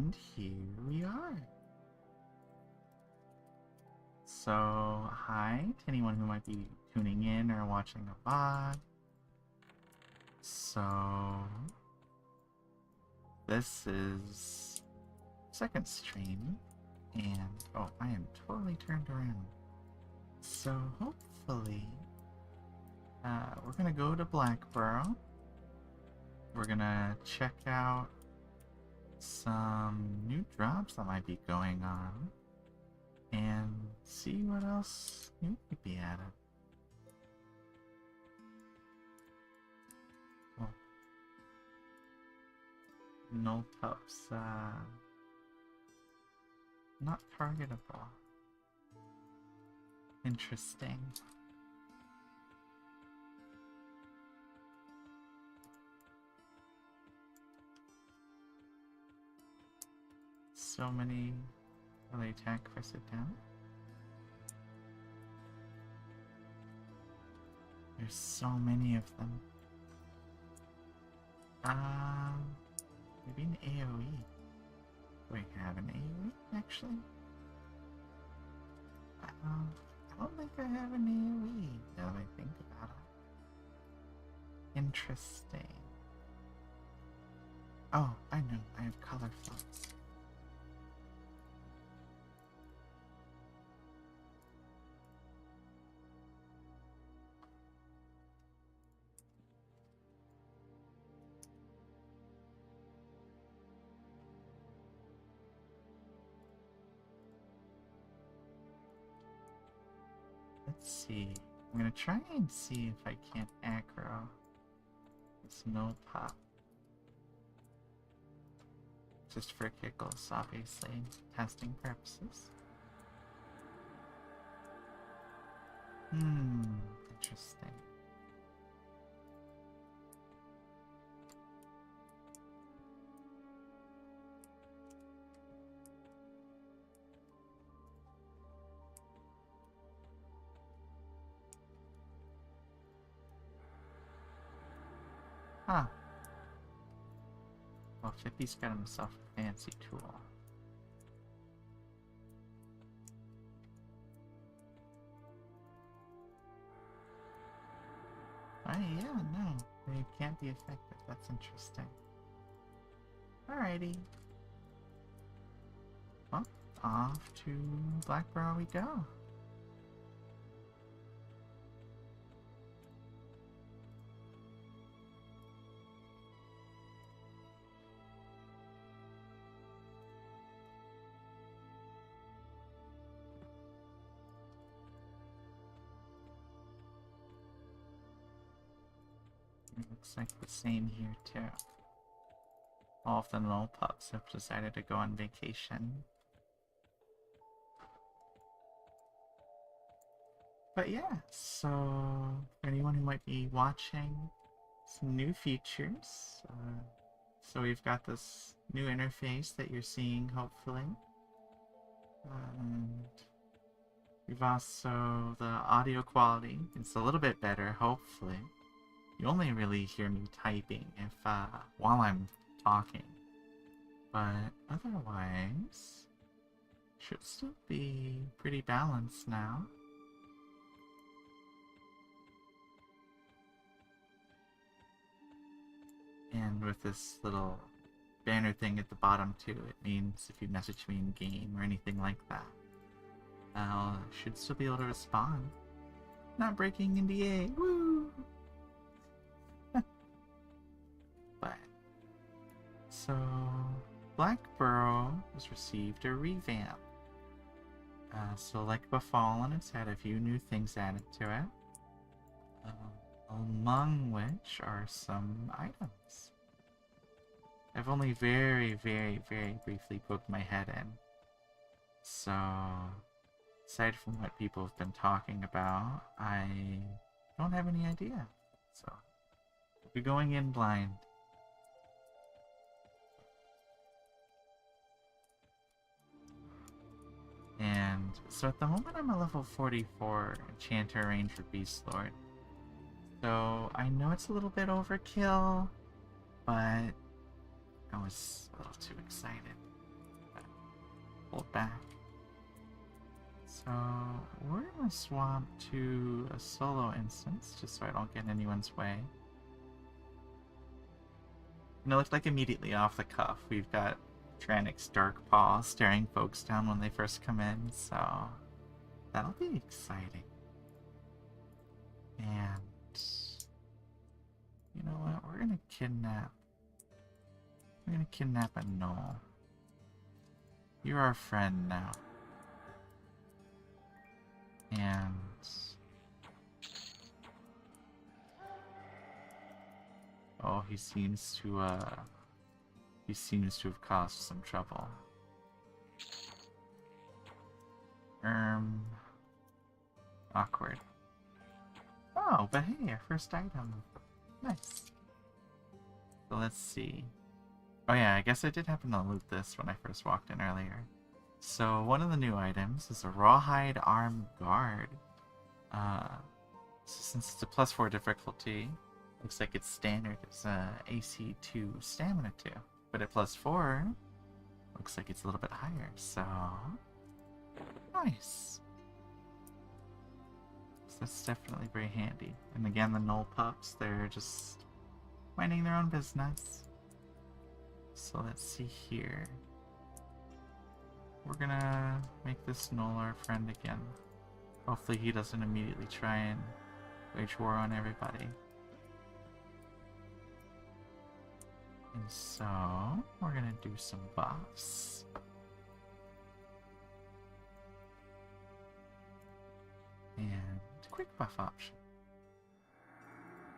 And here we are. So, hi to anyone who might be tuning in or watching a VOD. So, this is second stream, and oh, I am totally turned around. So, hopefully, we're gonna go to Blackburrow. We're gonna check out some new drops that might be going on and see what else new could be added. Well, null pups, not targetable. Interesting. So many. Will they attack if I sit down? There's so many of them. Maybe an AoE. Do I have an AoE actually? I don't think I have an AoE now that I think about it. Interesting. Oh, I know. I have color floats. Let's see. I'm gonna try and see if I can't aggro this no pop. Just for giggles, obviously, testing purposes. Interesting. Huh. Well, Fippy's got himself a fancy tool. Oh, yeah, no. They can't be effective. That's interesting. Alrighty. Well, off to Blackburrow we go. Looks like the same here too. All of the null pups have decided to go on vacation. But yeah, so for anyone who might be watching, some new features. So we've got this new interface that you're seeing, hopefully. And we've also, the audio quality is a little bit better, hopefully. You only really hear me typing if while I'm talking, but otherwise should still be pretty balanced now. And with this little banner thing at the bottom too, it means if you message me in game or anything like that, I should still be able to respond. Not breaking NDA, woo! So, Blackburrow has received a revamp. So like Befallen, it's had a few new things added to it. Among which are some items. I've only very, very, very briefly poked my head in. So, aside from what people have been talking about, I don't have any idea. So, we'll be going in blind. And so at the moment I'm a level 44 Enchanter, Ranger, Beast Lord. So I know it's a little bit overkill, but I was a little too excited. pulled back. So we're gonna swap to a solo instance just so I don't get in anyone's way. And it looked like immediately off the cuff we've got Tranix's Dark Paw staring folks down when they first come in, so that'll be exciting. And you know what? We're gonna kidnap a gnoll. You're our friend now. And oh, he seems to have caused some trouble. Awkward. Oh, but hey, our first item. Nice. So let's see. Oh yeah, I guess I did happen to loot this when I first walked in earlier. So one of the new items is a rawhide armed guard. Since it's a +4 difficulty, looks like its standard is AC 2, stamina 2. But at +4, looks like it's a little bit higher, so nice. So that's definitely very handy. And again, the gnoll pups, they're just minding their own business. So let's see here. We're gonna make this gnoll our friend again. Hopefully he doesn't immediately try and wage war on everybody. And so, we're gonna do some buffs. And a quick buff option.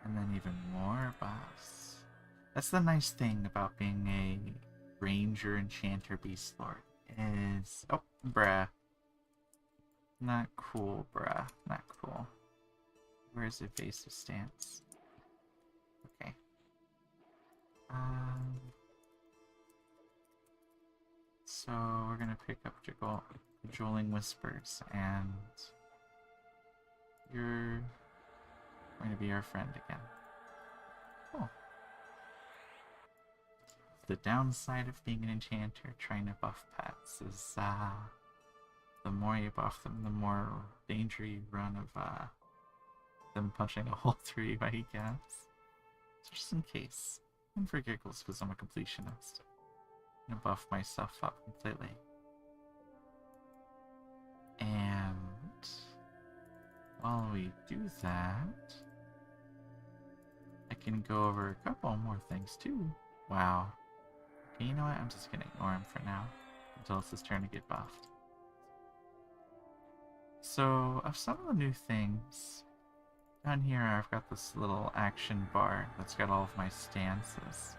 And then even more buffs. That's the nice thing about being a ranger, enchanter, beast lord. Is... oh, bruh. Not cool, bruh. Not cool. Where's evasive stance? Okay. So we're gonna pick up Cajoling Whispers, and you're going to be our friend again. Cool. The downside of being an enchanter trying to buff pets is the more you buff them, the more danger you run of them punching a hole through you, I guess. So just in case. And for giggles, because I'm a completionist. I'm gonna buff myself up completely. And while we do that, I can go over a couple more things too. Wow. Okay, you know what? I'm just gonna ignore him for now until it's his turn to get buffed. So, of some of the new things, down here I've got this little action bar that's got all of my stances.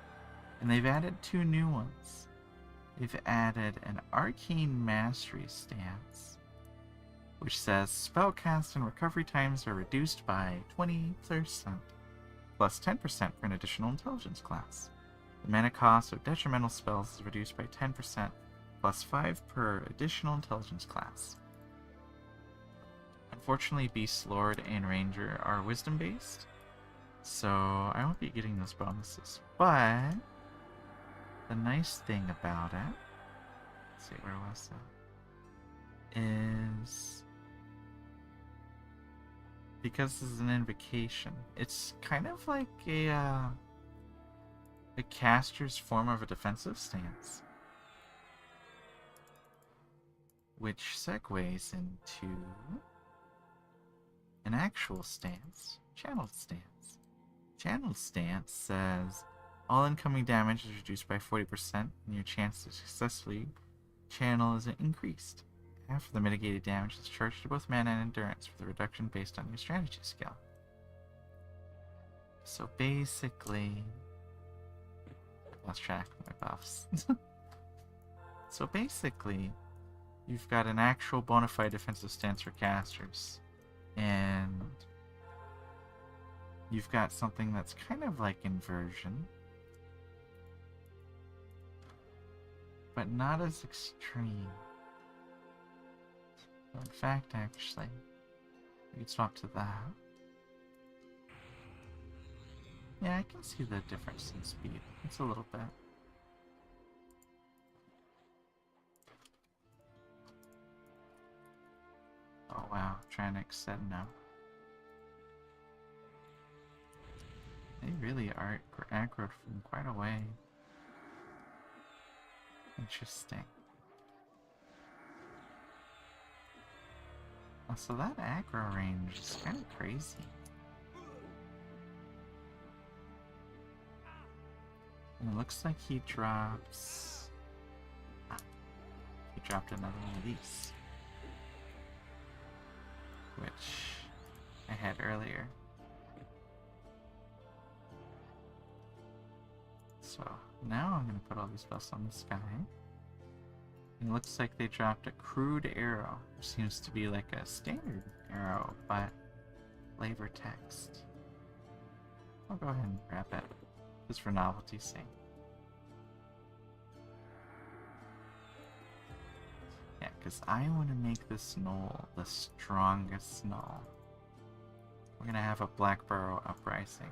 And they've added 2 new ones. They've added an Arcane Mastery stance, which says spellcast and recovery times are reduced by 20%, plus 10% for an additional intelligence class. The mana cost of detrimental spells is reduced by 10%, plus 5 per additional intelligence class. Unfortunately, Beast Lord and Ranger are wisdom based, so I won't be getting those bonuses. But the nice thing about it, let's see, where was that? Is because this is an invocation, it's kind of like a caster's form of a defensive stance, which segues into an actual stance, channeled stance. Channeled stance says all incoming damage is reduced by 40% and your chance to successfully channel is increased. Half of the mitigated damage is charged to both mana and endurance with a reduction based on your strategy skill. So basically, I lost track of my buffs. So basically, you've got an actual bona fide defensive stance for casters, and you've got something that's kind of like inversion, but not as extreme. So in fact, actually, we could swap to that. Yeah, I can see the difference in speed. It's a little bit. Oh wow, trying to extend now. They really are aggroed from quite a way. Interesting. Oh, so that aggro range is kind of crazy. And it looks like he drops... Ah, he dropped another one of these. Which I had earlier. So now I'm going to put all these spells on the sky. And it looks like they dropped a crude arrow, which seems to be like a standard arrow, but flavor text. I'll go ahead and grab it, just for novelty's sake. Yeah, because I want to make this knoll the strongest knoll. We're going to have a Blackburrow uprising.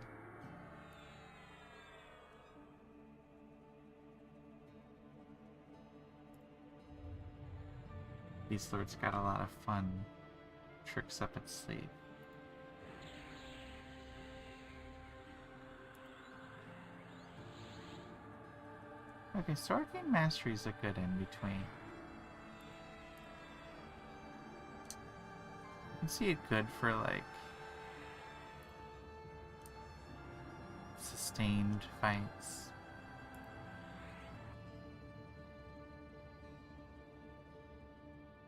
Beast Lord's got a lot of fun tricks up its sleeve. Okay, so Arcane Mastery is a good in-between. You can see it good for, like, sustained fights.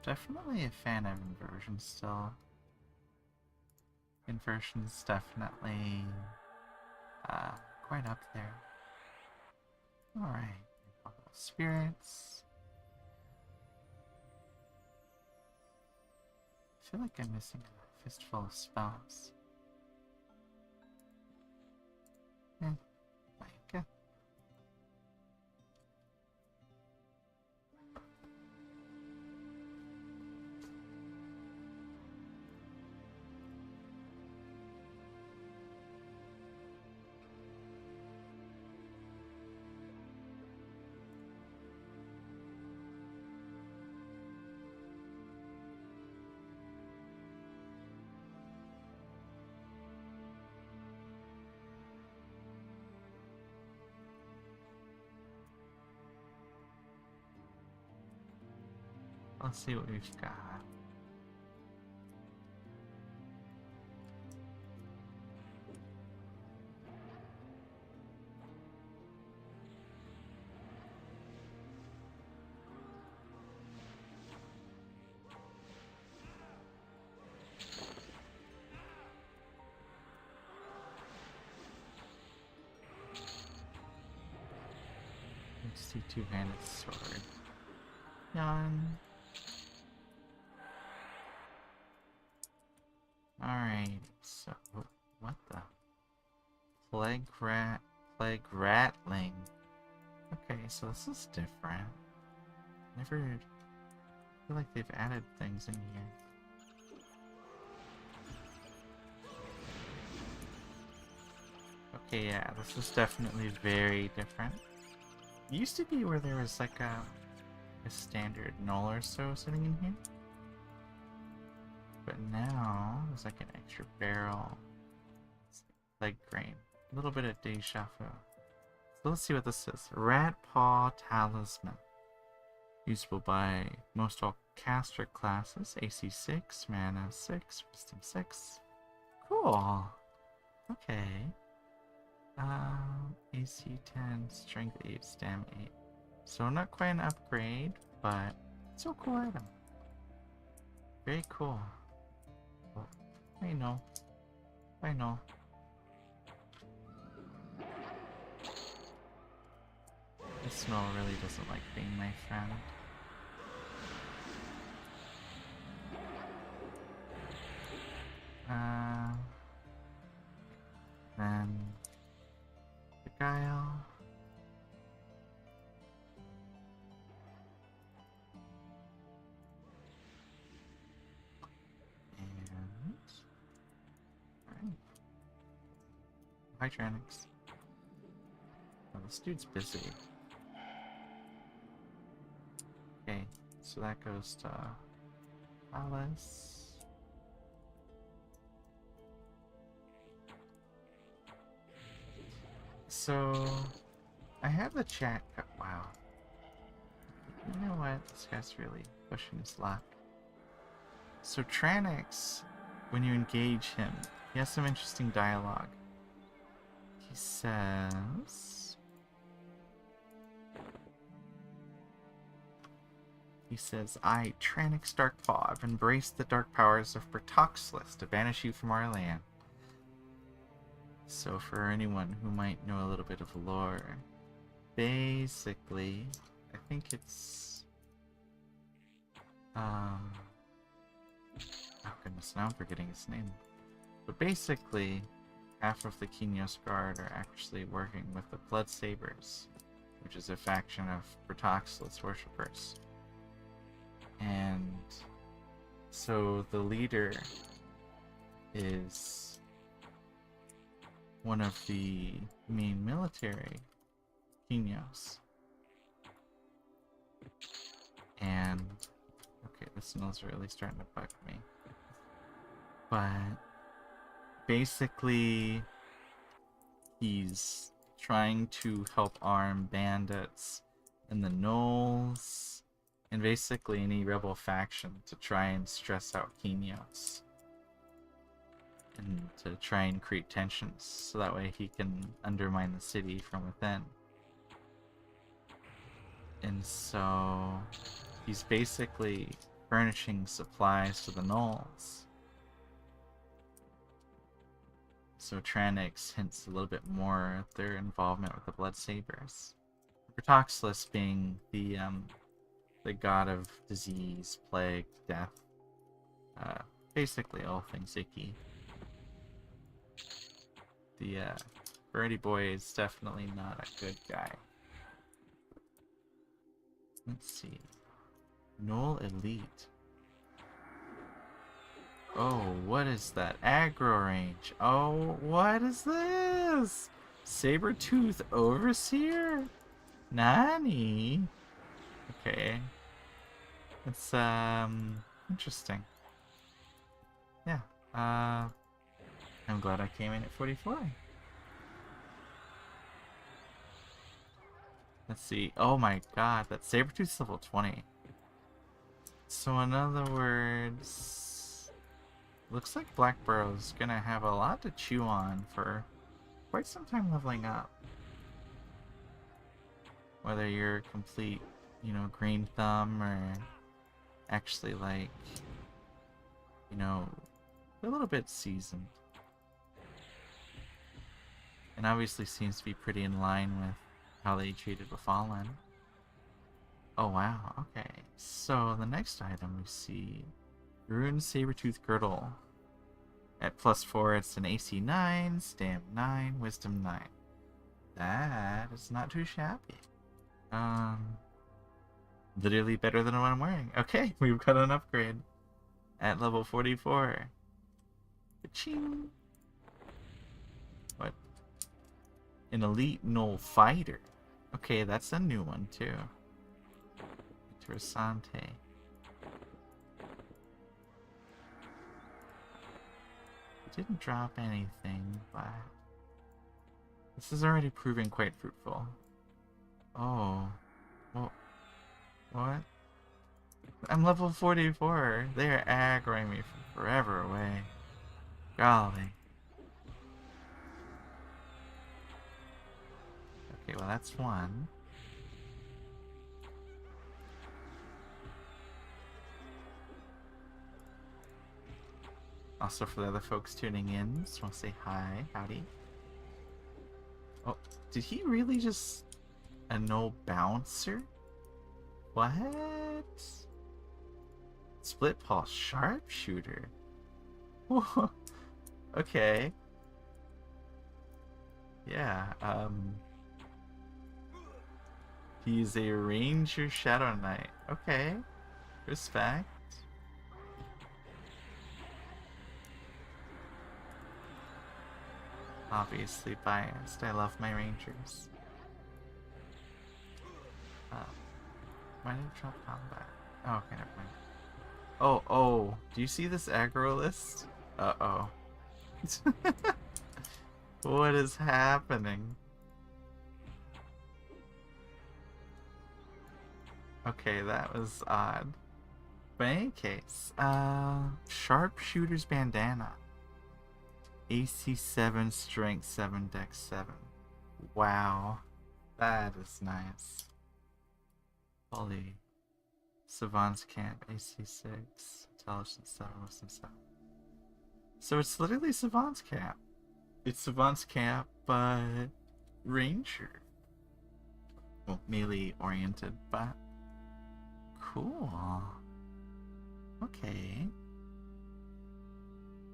Definitely a fan of inversion still. Inversion's definitely quite up there. Alright, spirits. I feel like I'm missing a fistful of spells. Okay. Let's see what we've got. Let's see, two-handed sword. Yawn. Alright, so what the? Plague rattling. Okay, so this is different. Never feel like they've added things in here. Okay, yeah, this is definitely very different. It used to be where there was like a standard null or so sitting in here. But now, there's like an extra barrel. Leg grain. A little bit of deja vu. So let's see what this is. Rat Paw Talisman. Usable by most all caster classes. AC 6, mana 6, wisdom 6. Cool. Okay. AC 10, strength 8, stam 8. So not quite an upgrade, but it's a cool item. Very cool. I know. I know. This smell really doesn't like being my friend. Then the Guile. Hydronics. Oh, this dude's busy. Okay, so that goes to Alice. So I have the chat. Wow. You know what? This guy's really pushing his luck. So Tranix, when you engage him, he has some interesting dialogue. He says, I, Tranix Darkpaw, have embraced the dark powers of Bertoxlus to banish you from our land. So for anyone who might know a little bit of lore, basically, I think it's... oh goodness, now I'm forgetting his name. But basically, half of the Kinyos Guard are actually working with the Blood Sabers, which is a faction of Bertoxlus worshippers. And so the leader is one of the main military Kinyos. And okay, this smells really starting to bug me. But basically, he's trying to help arm bandits in the Knolls and basically any rebel faction to try and stress out Kinyos and to try and create tensions so that way he can undermine the city from within. And so he's basically furnishing supplies to the Knolls. So Tranix hints a little bit more at their involvement with the Blood Sabers. Bertoxlus being the god of disease, plague, death. Basically all things icky. The Birdie Boy is definitely not a good guy. Let's see. Gnoll Elite. Oh, what is that? Aggro range. Oh, what is this? Saber-tooth Overseer? Nani? Okay. It's, interesting. Yeah. I'm glad I came in at 44. Let's see. Oh my god, that Sabertooth's level 20. So in other words, looks like Blackburrow's gonna have a lot to chew on for quite some time leveling up. Whether you're a complete, you know, green thumb or actually like, you know, a little bit seasoned. And obviously seems to be pretty in line with how they treated the Fallen. Oh wow, okay. So the next item we see, Rune Sabertooth Girdle. At +4 it's an AC 9, Stam 9, Wisdom 9. That is not too shabby. Literally better than what I'm wearing. Okay, we've got an upgrade at level 44. Ka-ching! What? An Elite Gnoll Fighter. Okay, that's a new one too. Interessante. Didn't drop anything, but this is already proving quite fruitful. Oh. Well, what? I'm level 44. They are aggroing me from forever away. Golly. Okay, well that's one. Also for the other folks tuning in, just want to say hi, howdy. Oh, did he really just a no bouncer? What? Split pulse sharpshooter. Okay. Yeah, he's a ranger shadow knight. Okay. Respect. Obviously biased. I love my rangers. Why did it drop combat? Oh, okay, never mind. Oh, do you see this aggro list? Uh-oh. What is happening? Okay, that was odd. But in any case, Sharpshooter's Bandana. AC 7, Strength 7, Dex 7. Wow. That is nice. Holy. Savant's Camp, AC 6, Intelligence 7, Wisdom 7. So it's literally Savant's Camp. It's Savant's Camp, but Ranger. Well, melee oriented, but cool. Okay.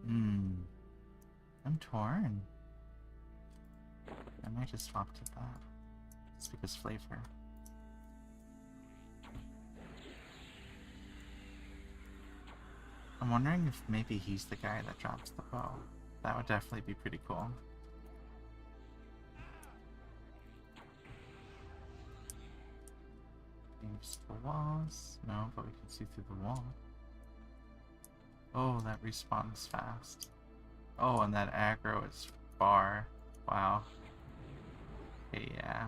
I'm torn. I might just swap to that. Just because flavor. I'm wondering if maybe he's the guy that drops the bow. That would definitely be pretty cool. Aims the walls. No, but we can see through the wall. Oh, that respawns fast. Oh, and that aggro is far. Wow. Okay, yeah.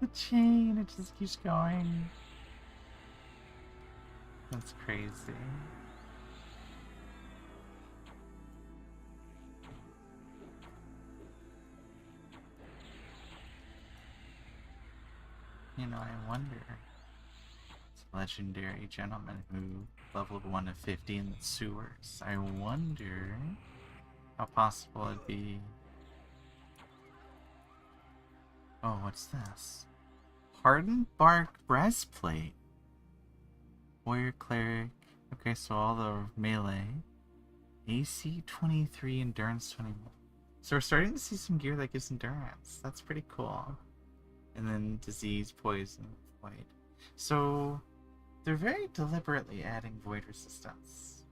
The chain, it just keeps going. That's crazy. You know, I wonder. It's a legendary gentleman who leveled 1 to 50 in the sewers. I wonder how possible it'd be. Oh, what's this? Hardened Bark Breastplate. Warrior Cleric. Okay, so all the melee. AC 23, Endurance 21. So we're starting to see some gear that gives endurance. That's pretty cool. And then disease, poison, void. So they're very deliberately adding void resistance,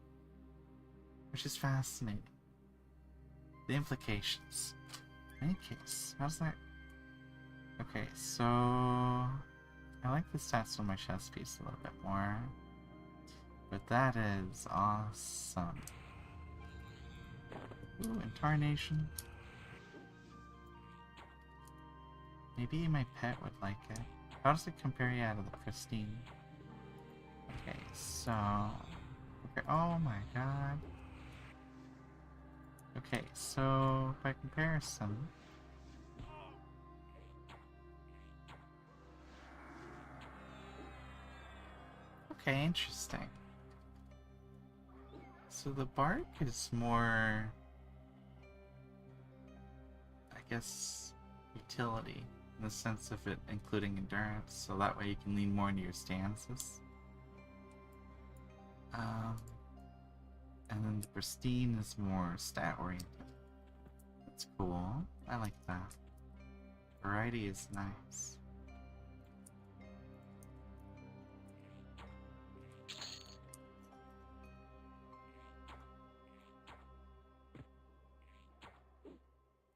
which is fascinating. The implications. In any case, how's that? Okay, so I like the stats on my chest piece a little bit more, but that is awesome. Ooh, Intarnation. Maybe my pet would like it. How does it compare, yeah, to the Pristine? Okay, so... Okay, oh my god. Okay, so by comparison... Okay, interesting. So the bark is more... I guess... utility. In the sense of it including endurance, so that way you can lean more into your stances. And then the Pristine is more stat oriented. That's cool. I like that. Variety is nice.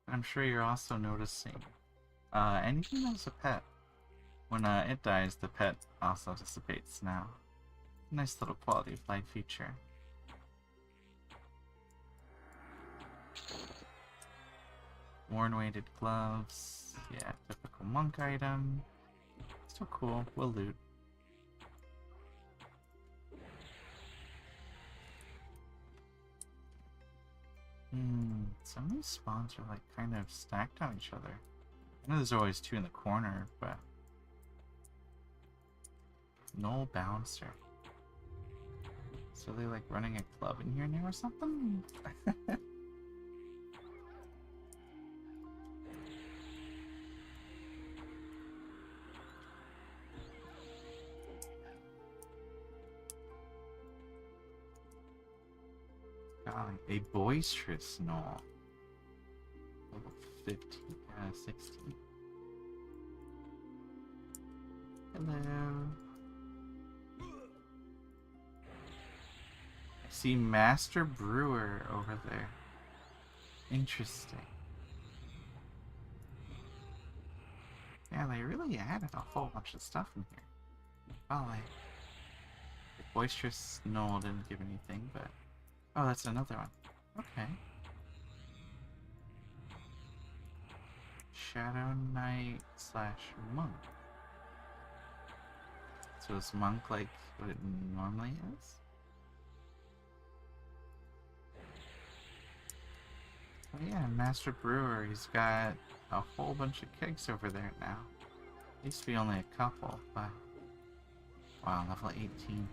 I'm sure you're also noticing anything that was a pet. When it dies, the pet also dissipates now. Nice little quality of life feature. Worn weighted gloves. Yeah, typical monk item. Still cool. We'll loot. Some of these spawns are like kind of stacked on each other. I know there's always two in the corner, but... No bouncer. So they like running a club in here now or something? Golly, a boisterous gnoll. Level 15, 16. Hello. I see Master Brewer over there. Interesting. Yeah, they really added a whole bunch of stuff in here. Oh, like boisterous Knoll didn't give anything, but oh, that's another one. Okay. Shadow Knight / Monk. So is Monk like what it normally is? Oh yeah, Master Brewer, he's got a whole bunch of kegs over there now. Used to be only a couple, but wow, level 18.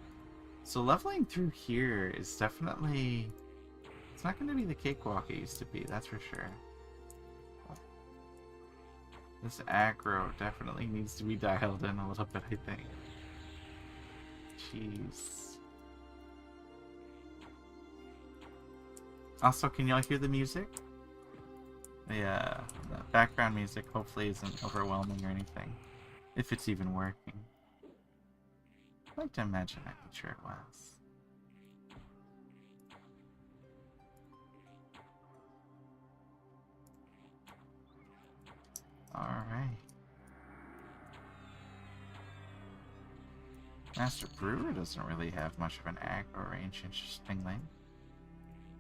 So leveling through here is definitely... It's not going to be the cakewalk it used to be, that's for sure. This aggro definitely needs to be dialed in a little bit, I think. Jeez. Also, can y'all hear the music? The background music hopefully isn't overwhelming or anything. If it's even working. I'd like to imagine I made sure it was. Alright. Master Brewer doesn't really have much of an aggro range, interestingly.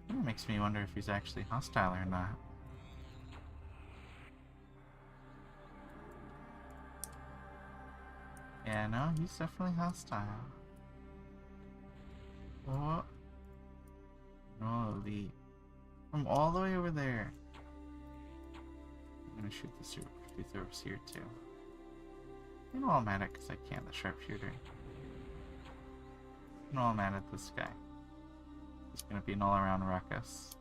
That makes me wonder if he's actually hostile or not. Yeah, no, he's definitely hostile. Oh. No, from all the way over there. I'm gonna shoot the truth here too. You know I'm at it because I can, the sharpshooter. You know I'm at it, this guy. He's gonna be an all-around ruckus.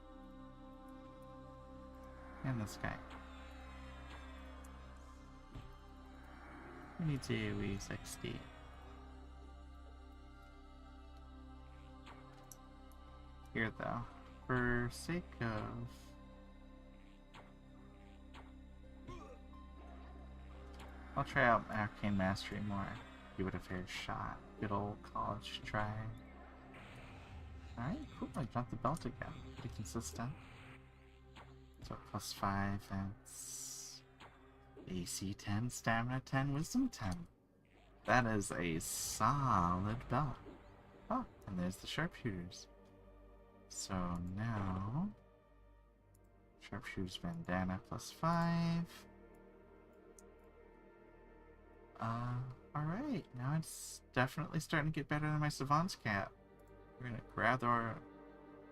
And this guy. We need to use XD. Here though, for sake of... I'll try out Arcane Mastery more. Give it a fair shot. Good old college try. Alright, cool. I dropped the belt again. Pretty consistent. So +5 and AC 10, Stamina 10, Wisdom 10. That is a solid belt. Oh, and there's the sharpshooters. So now... Sharpshooter's bandana +5. Alright, now it's definitely starting to get better than my Savant's cap. We're gonna grab our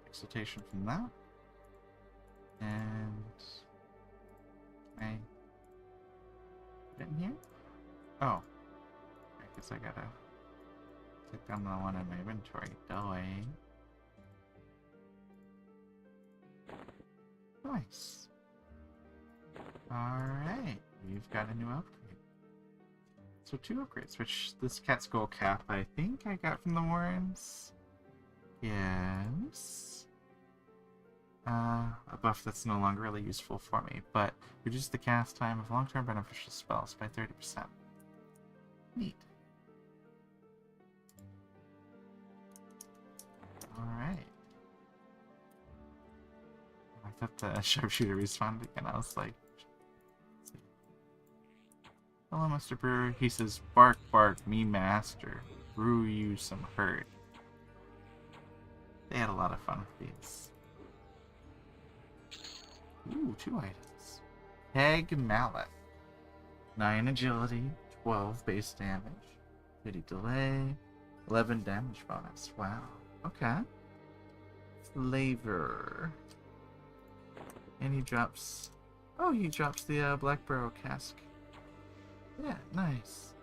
exaltation from that. And... I... Get in here? Oh. I guess I gotta click on the one in my inventory. Doing. Nice. Alright, we've got a new upgrade. So 2 upgrades, which this cat skull cap I think I got from the Warrens. Yes. A buff that's no longer really useful for me, but reduce the cast time of long-term beneficial spells by 30%. Neat. Alright. I thought the sharpshooter respawned again. I was like... Hello, Mr. Brewer. He says, bark, bark, me master. Brew you some hurt. They had a lot of fun with these. Ooh, 2 items. Hag Mallet. 9 agility, 12 base damage, 50 delay, 11 damage bonus. Wow. Okay. Flavor. And he drops... Oh, he drops the Blackburrow cask. Yeah, nice.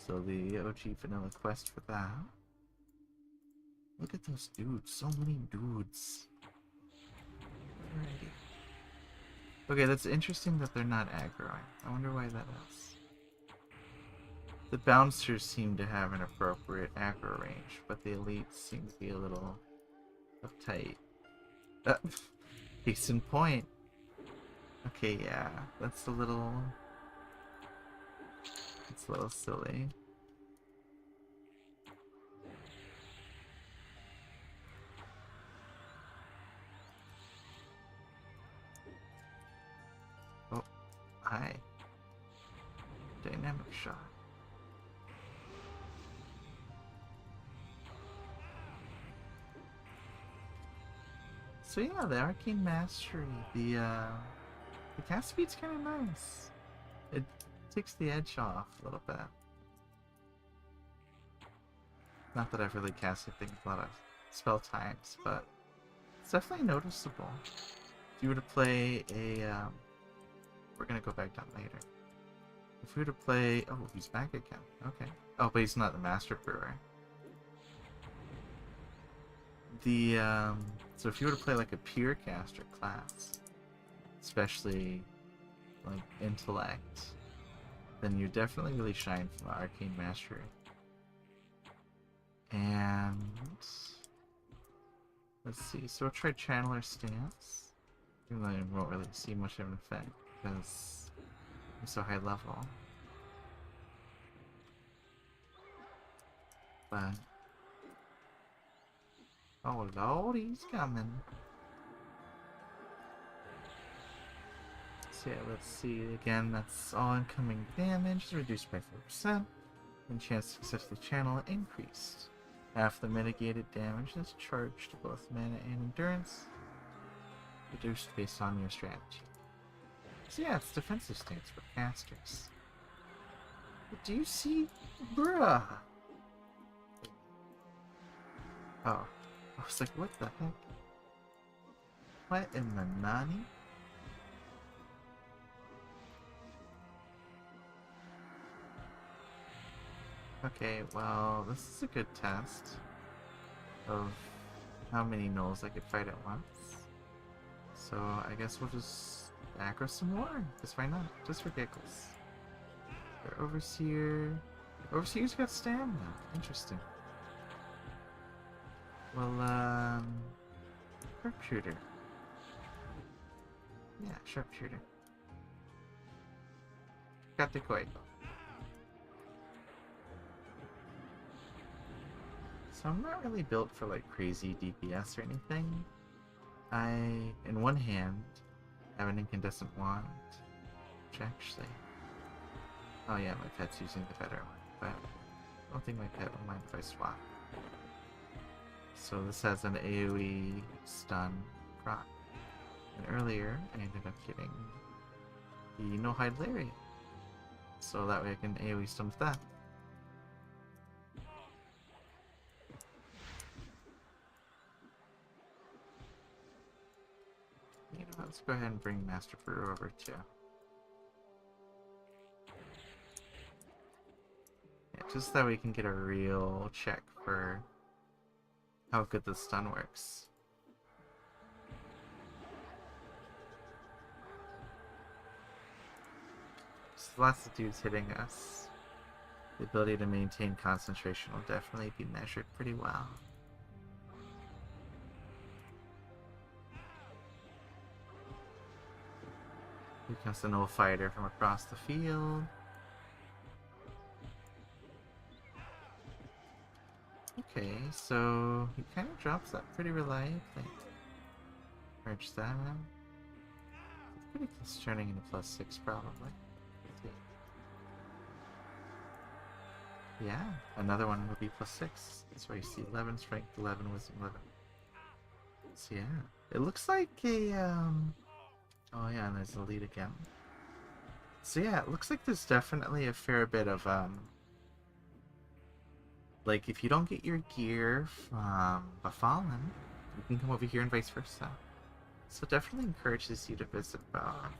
So the OG vanilla quest for that. Look at those dudes. So many dudes. Alrighty. Okay, that's interesting that they're not aggroing. I wonder why that is. The bouncers seem to have an appropriate aggro range, but the elites seem to be a little uptight. Case in point. Okay, yeah, that's a little... It's a little silly. OotHE. Dynamic shot. So yeah, the arcane mastery, the cast speed's kind of nice. It takes the edge off a little bit. Not that I've really casted things a lot of spell types, but it's definitely noticeable. If you were to play a, we're gonna go back down later. If we were to play, oh, he's back again. Okay. Oh, but he's not the master brewer. The so if you were to play like a pure caster class, especially like intellect, then you definitely really shine from the arcane mastery. And let's see, so we'll try channeler stance. Even though I won't really see much of an effect because I'm so high level. But oh lord, he's coming. So yeah, let's see again. That's all incoming damage reduced by 4%, and chance to successfully channel increased. Half the mitigated damage is charged to both mana and endurance, reduced based on your strategy. So yeah, it's defensive stance for casters. But do you see, bruh? Oh, I was like, what the heck? What in the nani? Okay, well, this is a good test of how many gnolls I could fight at once. So I guess we'll just aggro some more, because why not? Just for giggles. Our Overseer... Overseer's got stamina. Interesting. Well, sharpshooter. Yeah, sharpshooter. Got the koi. So I'm not really built for like crazy DPS or anything. I, in one hand, have an incandescent wand, which actually... Oh yeah, my pet's using the better one, but I don't think my pet will mind if I swap. So this has an AoE stun proc. And earlier, I ended up getting the no-hide lariat. So that way I can AoE stun with that. You know what, let's go ahead and bring Master Brewer over too. Yeah, just that we can get a real check for how good the stun works. Just lots of dudes hitting us. The ability to maintain concentration will definitely be measured pretty well. Here comes the Gnoll fighter from across the field. Okay, so he kind of drops that pretty reliably. Merge that out. It's pretty close to turning into +6 probably. Yeah, another one would be +6. That's why you see 11 strength, 11 wisdom, 11. So yeah, it looks like a oh yeah, and there's the lead again. So yeah, it looks like there's definitely a fair bit of like if you don't get your gear from Befallen, you can come over here and vice versa. So it definitely encourages you to visit Befallen.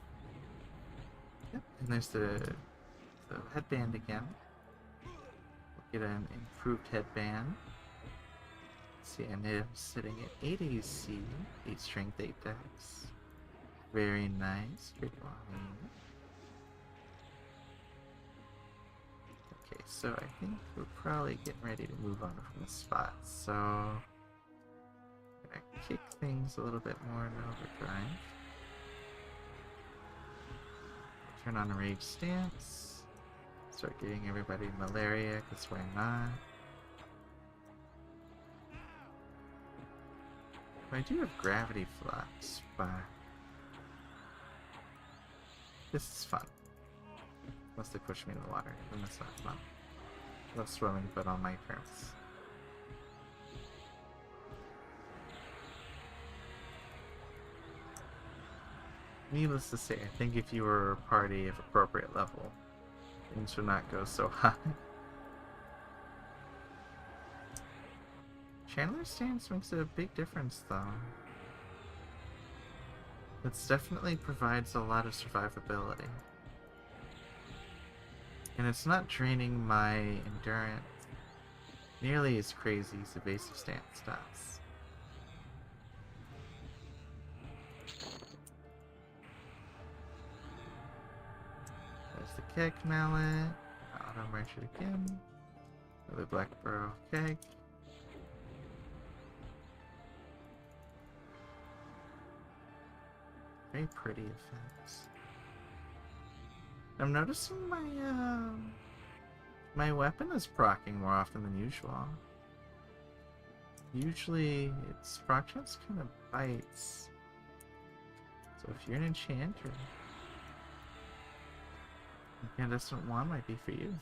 Yep, and there's the headband again. We'll get an improved headband. See, and it's sitting at 8 AC, 8 strength, 8 dex. Very nice, good line. Okay, so I think we're probably getting ready to move on from this spot, so I'm gonna kick things a little bit more in overdrive. Turn on a rage stance. Start getting everybody malaria, because why not? I do have gravity flux, but this is fun. Unless they push me in the water, then that's not fun. I love swimming, but on my terms. Needless to say, I think if you were a party of appropriate level, things would not go so high. Chandler's stance makes a big difference, though. It definitely provides a lot of survivability. And it's not draining my endurance nearly as crazy as evasive stance does. There's the keg mallet. Auto merge it again. Another Blackburrow keg. Very pretty effects. I'm noticing my weapon is proccing more often than usual. Usually its proc chance kind of bites. So if you're an enchanter, Incandescent Wand might be for you.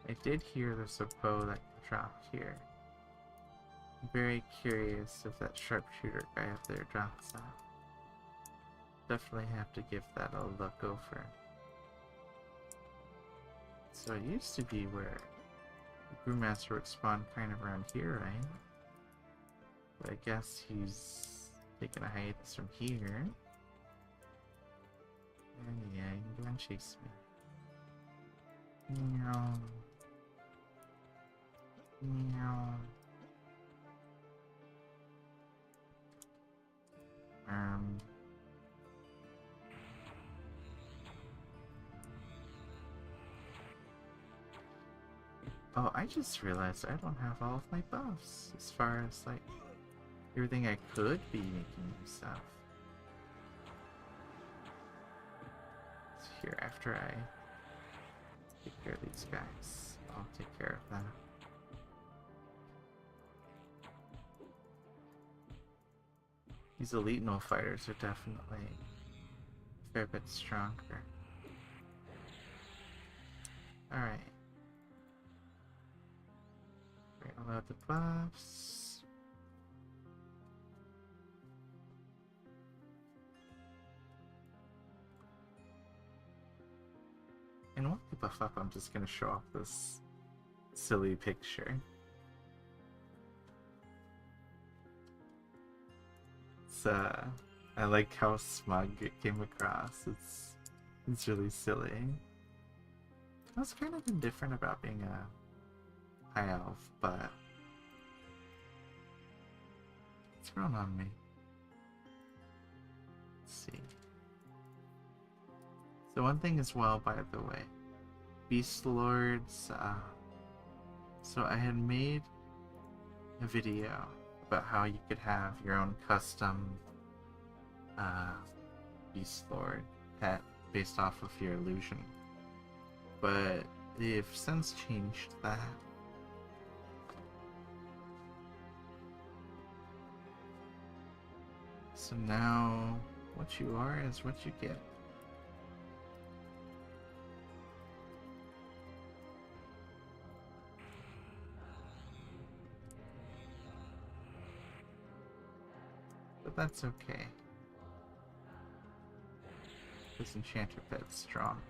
I did hear there's a bow that can drop here. I'm very curious if that sharpshooter guy up there drops that. Definitely have to give that a look over. So it used to be where the Brewmaster would spawn kind of around here, right? But I guess he's taking a hiatus from here. And yeah, you can go and chase me. Meow. Meow. Oh, I just realized I don't have all of my buffs as far as like everything I could be making use of. So here, after I take care of these guys, I'll take care of that. These elite null fighters are definitely a fair bit stronger. Alright. We're gonna load the buffs. And while we buff up, I'm just gonna show off this silly picture. I like how smug it came across. It's really silly. I was kind of indifferent about being a high elf, but it's grown on me. Let's see. So one thing as well, by the way, Beast Lords. So I had made a video about how you could have your own custom Beast Lord pet based off of your illusion, but they've since changed that. So now what you are is what you get. But that's okay. This enchanter pet's strong.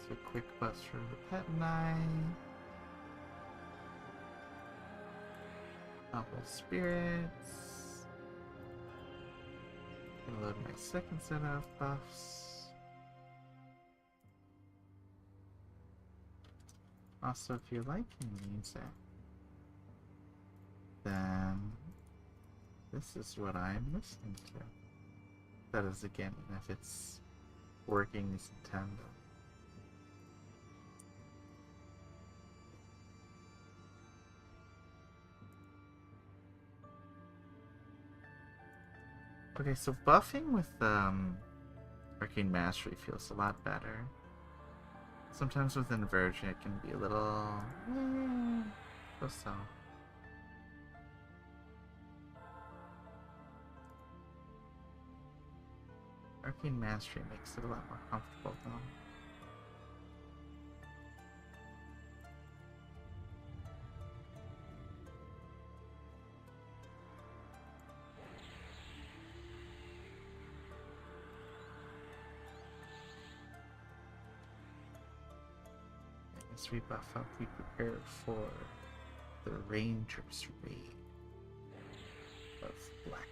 So quick bust for the pet knight. Couple spirits. Gonna load my second set of buffs. Also, if you're liking music, then this is what I'm listening to. That is, again, if it's working as intended. Okay, so buffing with Arcane Mastery feels a lot better. Sometimes with Inversion it can be a little so. Arcane Mastery makes it a lot more comfortable though. As we buff up, we prepare for the Ranger's Raid of Black.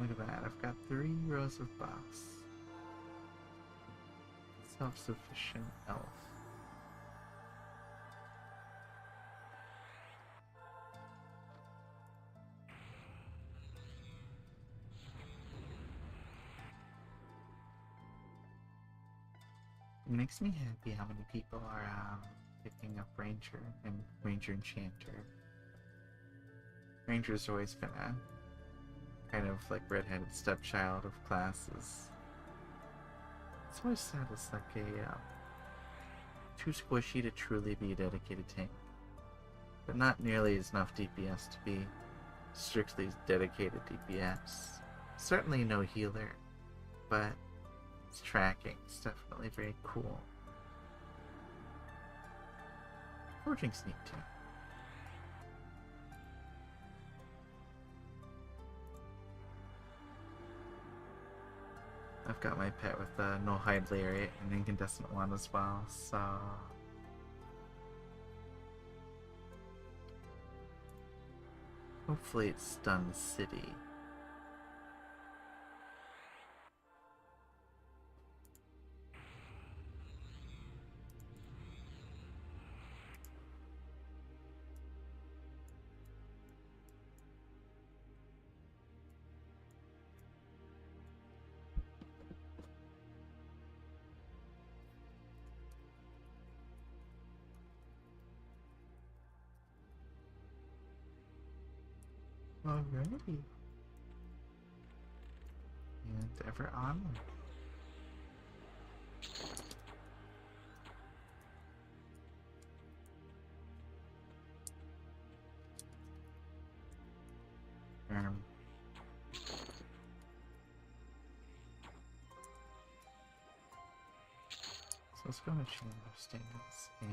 Look at that, I've got 3 rows of buffs. Self-sufficient elf. It makes me happy how many people are picking up Ranger and Ranger Enchanter. Ranger's always been a kind of like redheaded stepchild of classes. It's always sad it's like a too squishy to truly be a dedicated tank, but not nearly enough DPS to be strictly dedicated DPS. Certainly no healer, but its tracking is definitely very cool. Forging's neat too. I've got my pet with a no hide lariat and incandescent one as well, so hopefully it stuns city. Alrighty. And ever onward. So let's go to chamber stance and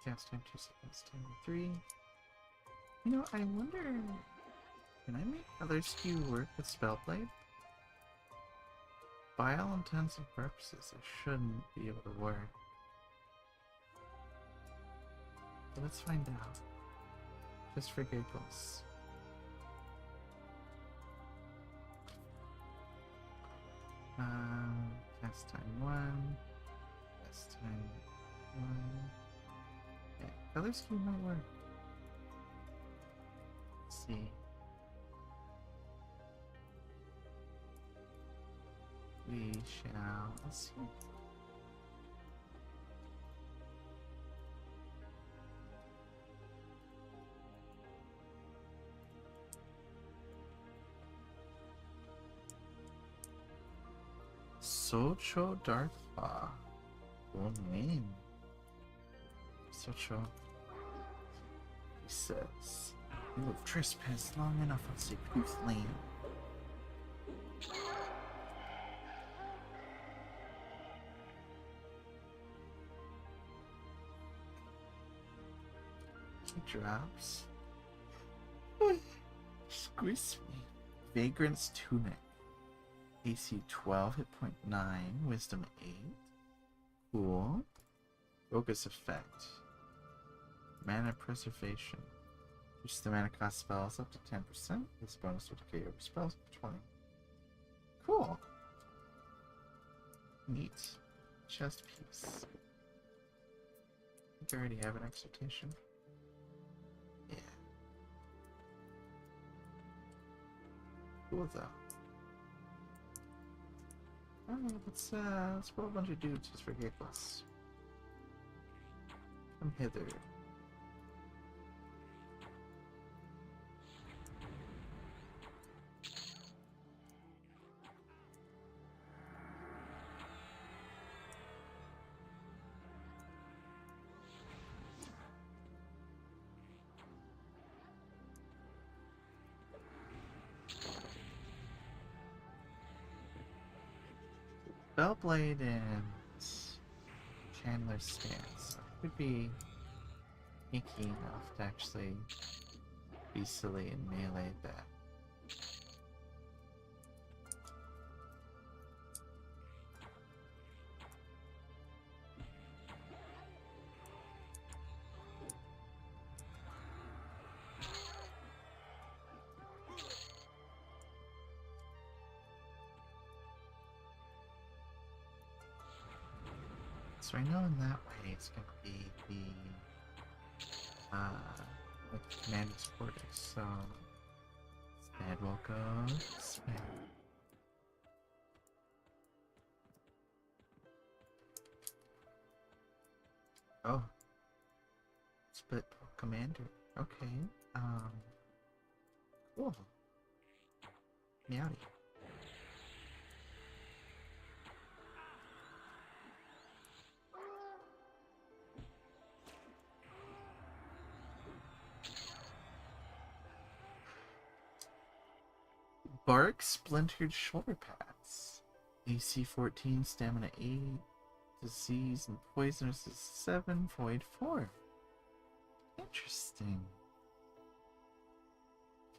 cast time 2 seconds, time 3. You know, I wonder, can I make other skew work with Spellblade? By all intents and purposes, it shouldn't be able to work. But let's find out. Just for giggles. Cast time 1. Cast time 1. Yeah, color scheme might work. Let's see. We shall see. Socho Darkpaw. Cool name. Socho. He says, "You have trespassed long enough on Sacred's Lane. He drops. Squeeze me. Vagrant's Tunic. AC 12, hit point 9, Wisdom 8. Cool. Focus Effect. Mana Preservation. Reduce the mana cost spells up to 10%. This bonus will decay over spells up to 20. Cool. Neat. Chest piece. I think I already have an exhortation. Yeah. cool though. Alright, let's pull a bunch of dudes just for giggles. Come hither. Bellblade and Chandler's stance could be sneaky enough to actually be silly and melee that. So I know in that way it's going to be the like the commander's quarters. So instead we'll go this way. Oh, split commander. Okay. Cool. Meowdy. Bark splintered shoulder pads. AC 14, stamina 8, disease and poisonous is 7, void 4. Interesting.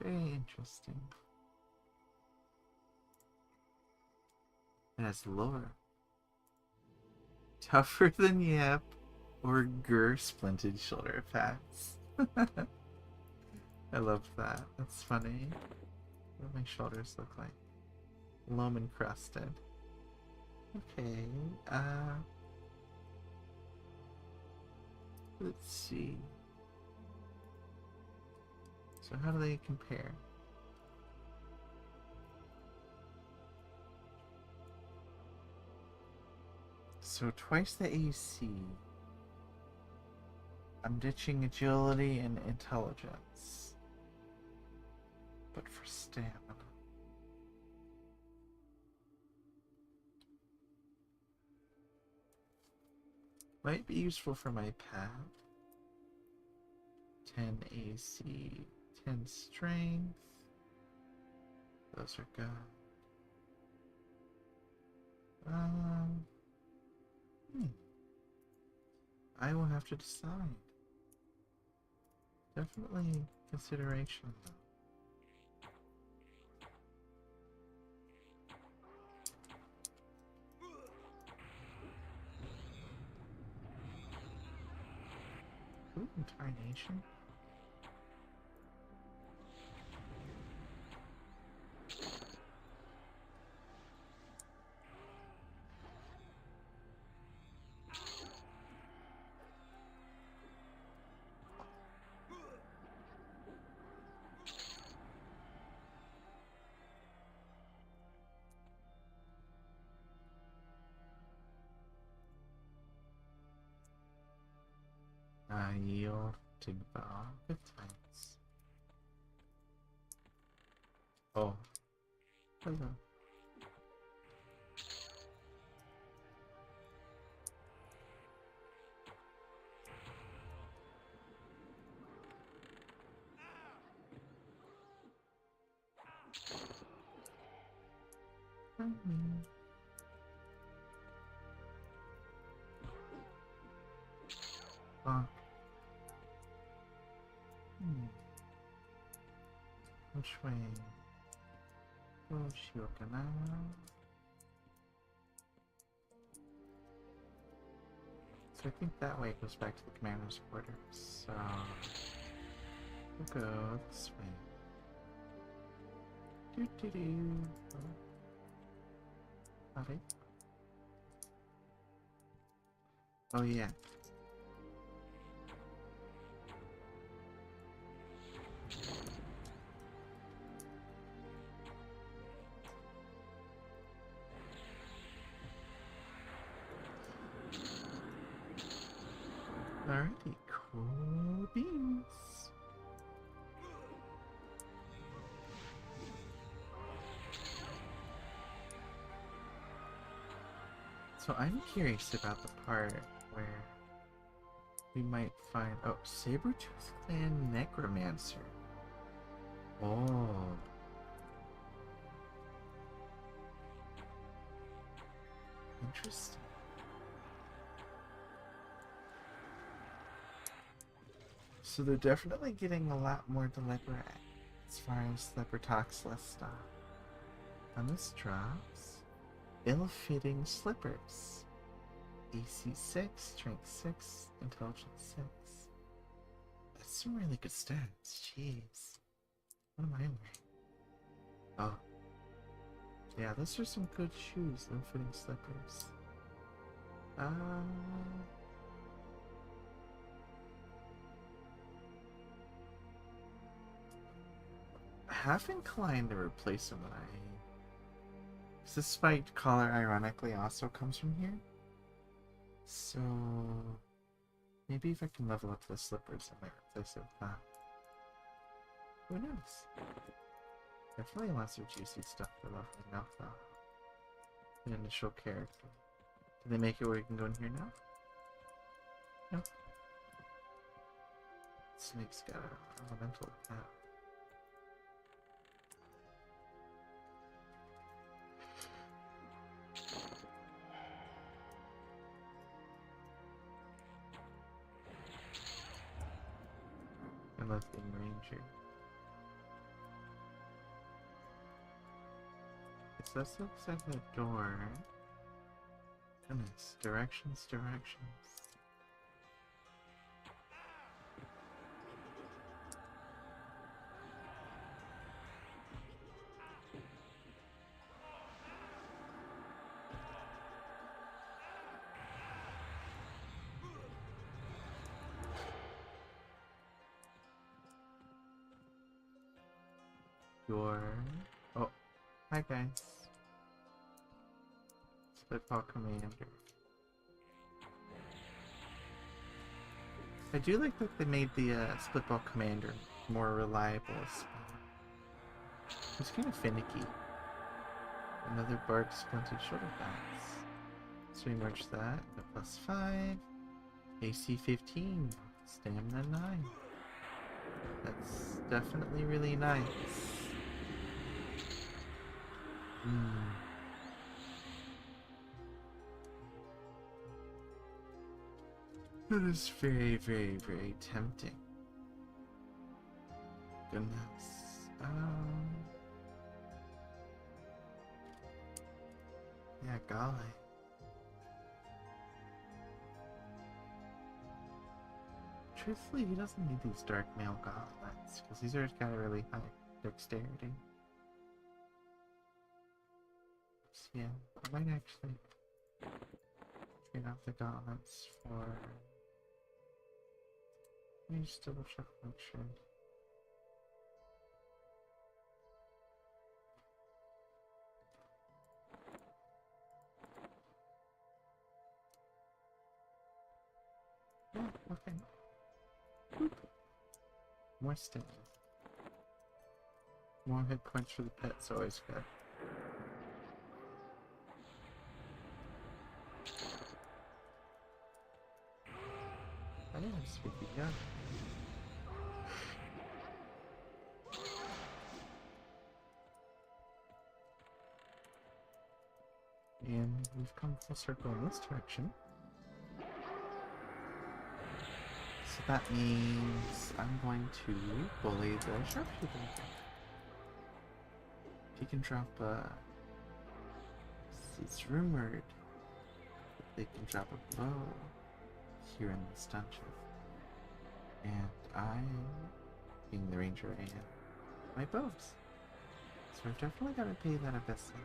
Very interesting. It has lore. Tougher than Yep or Gur splinted shoulder pads. I love that. That's funny. What do my shoulders look like? Loam encrusted. Okay, let's see. So how do they compare? So twice the AC. I'm ditching agility and intelligence. But for stamina. Might be useful for my pad. 10 AC, 10 strength. Those are good. I will have to decide. Definitely consideration though. Ooh, incarnation. Yield to bow. Good times. Oh. Hello. Which way? Oh, Shiokana. So I think that way goes back to the commander's quarters. So we'll go this way. Alright. Oh yeah. Alrighty, cool beans. So I'm curious about the part where we might find... Oh, Sabertooth Clan Necromancer. Oh. Interesting. So they're definitely getting a lot more deliberate as far as the Bertoxless stuff. And this drops ill-fitting slippers. AC 6, Strength 6, Intelligence 6. That's some really good stats. Jeez. What am I wearing? Oh. Yeah, those are some good shoes, ill-fitting slippers. Half inclined to replace them, but this spiked collar ironically also comes from here. So maybe if I can level up the slippers, I might replace it with that. Who knows? Definitely lots of juicy stuff for leveling up though. The initial character. Did they make it where you can go in here now? Nope. Snake's got an elemental attack. I love being ranger. So this looks like the door. Goodness, directions. Oh, hi guys. Splitball Commander. I do like that they made the Splitball Commander more reliable. He's kind of finicky. Another Bark Splinted Shoulder Pads. So we merge that. +5. AC 15. Stamina 9. That's definitely really nice. That is very, very, very tempting. Goodness. Yeah, golly. Truthfully, he doesn't need these dark mail gauntlets, because these are got a really high dexterity. So yeah, I might actually trade off the gauntlets for... Let me just double check, make sure. Yeah, okay. Boop. More stamina. More hit points for the pet's always good. I am speaking young. And we've come full circle in this direction. So that means I'm going to bully the sharpshooter again. He can drop it's rumored that they can drop a bow here in this dungeon. And I, being the ranger I am, my bows. So I've definitely got to pay that a visit.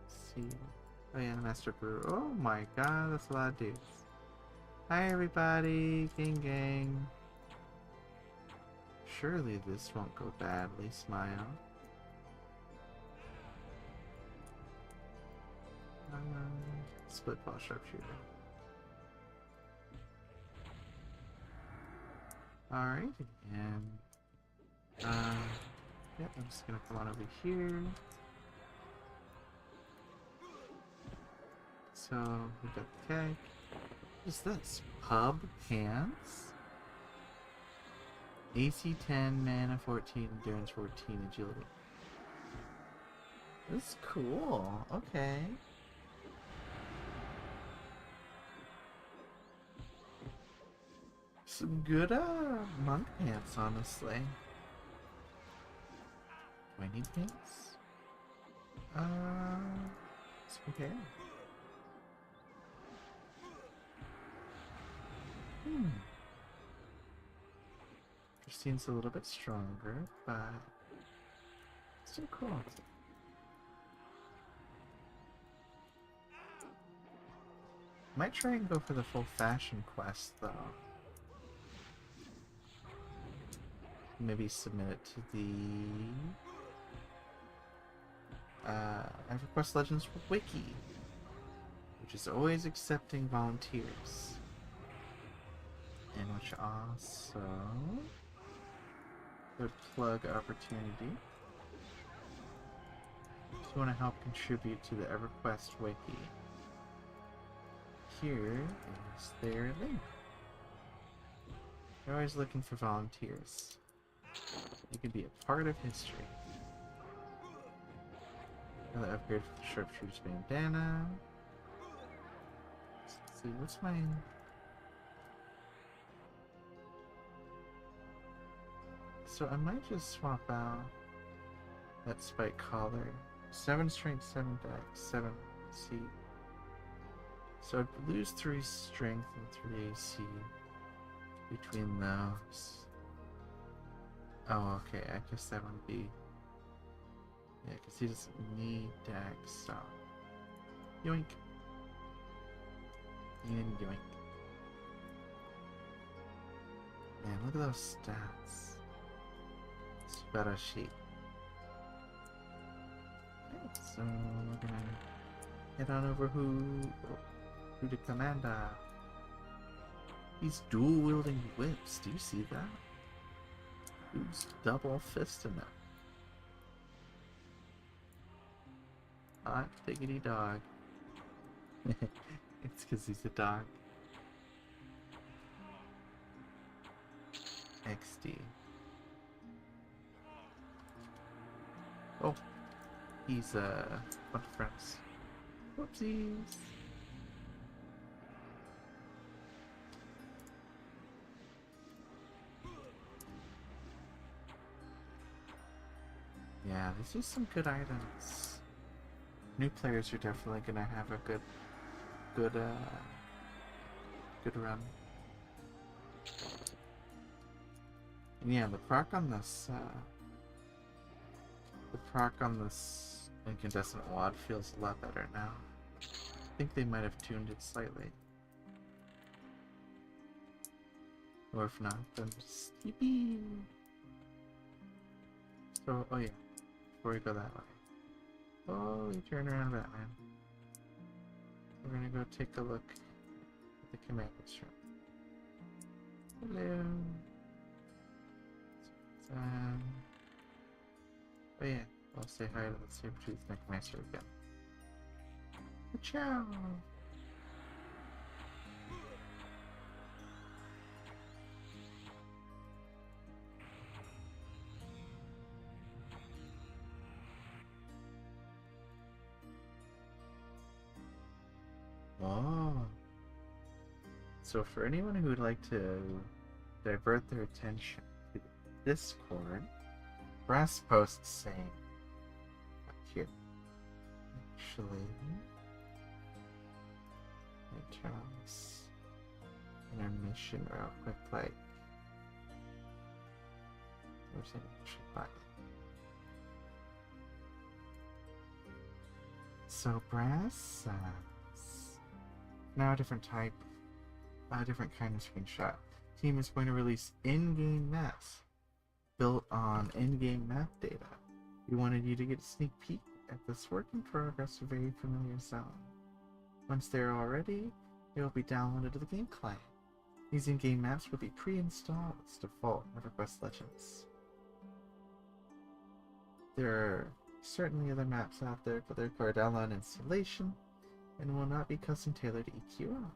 See. Oh yeah, Master Brew. Oh my god, that's a lot of dudes. Hi everybody, gang. Surely this won't go badly, smile. Split ball sharpshooter. Alright, and yeah, I'm just gonna come on over here. So we've got the keg. What is this? Pub hands? AC 10, mana 14, endurance 14, agility. This is cool. Okay. Some good monk pants, honestly. Do I need pants? Let's compare. Christine's a little bit stronger, but still cool. Might try and go for the full fashion quest though. Maybe submit it to the EverQuest Legends wiki, which is always accepting volunteers. And which also would plug opportunity. If you want to help contribute to the EverQuest wiki, here is their link. They're always looking for volunteers. You can be a part of history. Another upgrade for the Sharpshooter's bandana. Let's see, what's my... So I might just swap out that spike collar. 7 strength, 7 dex, 7 AC. So I'd lose 3 strength and 3 AC between those. Oh, okay, I guess that would be... Yeah, because he doesn't need dex, so... Yoink. And yoink. Man, look at those stats. Spreadsheet. Okay, so we're gonna head on over to the commander. He's dual wielding whips. Do you see that? Dude's double fisting it. Hot diggity dog. It's because he's a dog. XD. Oh, he's a bunch of friends. Whoopsies. Yeah, these are some good items. New players are definitely gonna have a good run. And yeah, the proc on this incandescent wad feels a lot better now. I think they might have tuned it slightly. Or if not, then just yippee. So, oh yeah, before we go that way. Oh, you turn around, Batman. We're gonna go take a look at the commander's room. Hello. Oh yeah, I'll say hi to the saber-toothed necromancer again. Ciao! Oh. So for anyone who would like to divert their attention to the Discord, Brass posts saying up here. Actually, let me turn on this intermission real quick, like where's the intermission button? So Brass says now a different type, a different kind of screenshot. Team is going to release in-game maps built on in-game map data. We wanted you to get a sneak peek at this work in progress or very familiar zone. Once they're all ready, they will be downloaded to the game client. These in-game maps will be pre-installed as default in EverQuest Legends. There are certainly other maps out there, but they require download and installation and will not be custom tailored to EQL.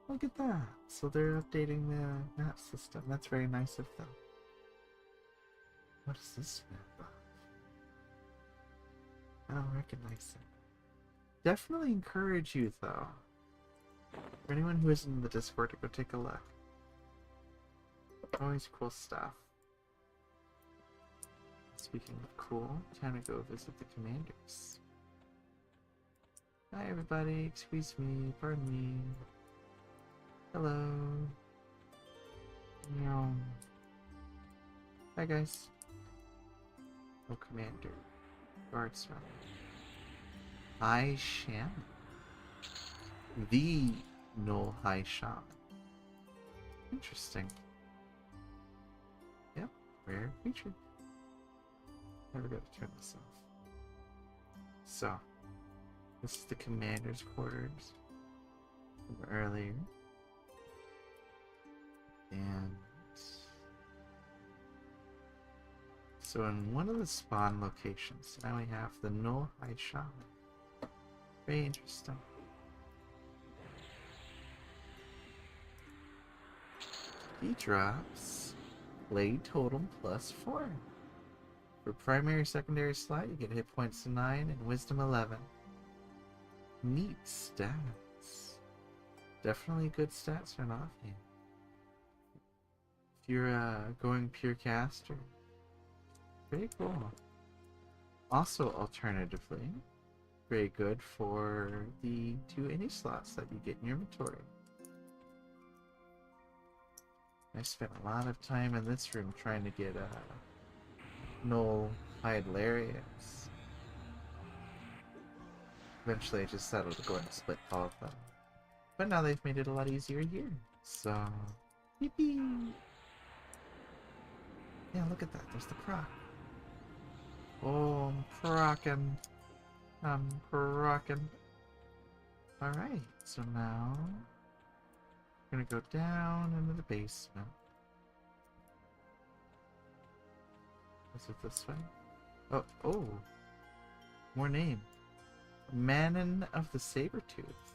Look at that! So they're updating the map system. That's very nice of them. What is this map? I don't recognize it. Definitely encourage you, though. For anyone who isn't in the Discord, to go take a look. Always cool stuff. Speaking of cool, time to go visit the commanders. Hi everybody, excuse me, pardon me. Hello. Meow. Hi guys. Oh, commander. Guardsman. High Shaman. The Null High Shaman. Interesting. Yep, rare feature. Never got to turn this off. So, this is the commander's quarters from earlier. And so in one of the spawn locations, now we have the Null High Shaman. Very interesting. He drops Blade Totem +4. For primary secondary slot, you get hit points 9 and wisdom 11. Neat stats. Definitely good stats for an offhand. If you're going pure caster, very cool. Also, alternatively, very good for the 2 any slots that you get in your inventory. I spent a lot of time in this room trying to get Null Hide Lariats. Eventually I just settled to go and split all of them. But now they've made it a lot easier here. So, yippee! Yeah, look at that. There's the proc. Oh, I'm procking. I'm procking. Alright, so now we're gonna go down into the basement. Is it this way? Oh, oh! More name. Manon of the Sabertooth.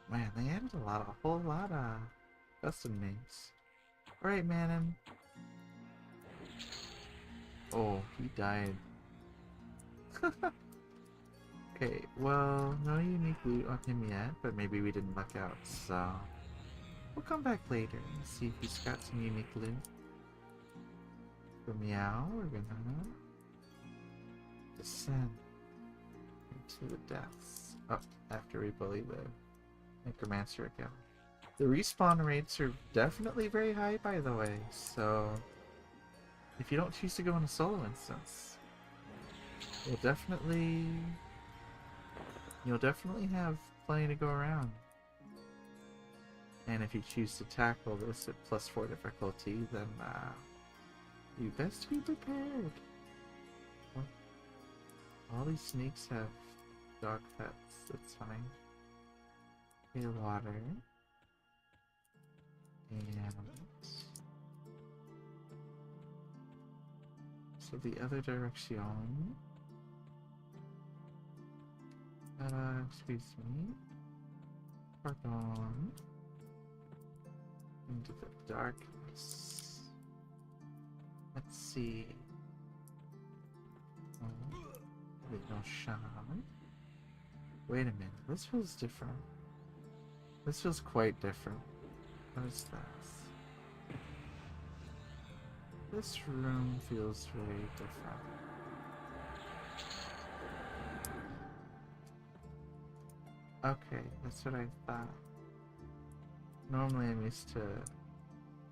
Man, they added a whole lot of custom names. Alright, Manon. Oh, he died. Okay, well, no unique loot on him yet, but maybe we didn't luck out, so we'll come back later and see if he's got some unique loot. For Meow, we're gonna descend into the depths. Up after we bully the Necromancer again. The respawn rates are definitely very high, by the way, so if you don't choose to go in a solo instance, you'll definitely have plenty to go around. And if you choose to tackle this at +4 difficulty, then you best be prepared. All these snakes have dog pets, that's fine. Okay, water. And so the other direction. Excuse me. Pardon. Into the darkness. Let's see. Oh, wait, no shaman. Wait a minute, this feels different. This feels quite different. What is this? This room feels very different. Okay, that's what I thought. Normally I'm used to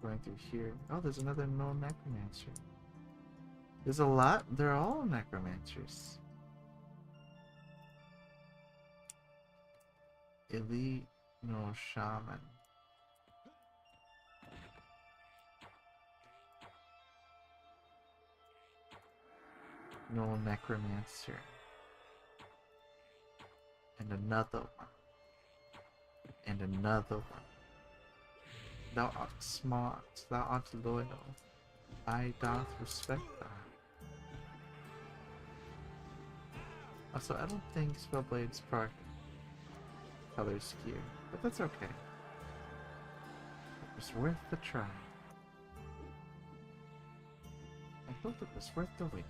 going through here. Oh, there's another Null Necromancer. There's a lot. They're all Necromancers. Elite Null Shaman. Null Necromancer. And another one. And another one. Thou art smart, thou art loyal. I doth respect thou. Also, I don't think Spellblade's proc color skew, but that's okay. It was worth the try. I thought it was worth the wait.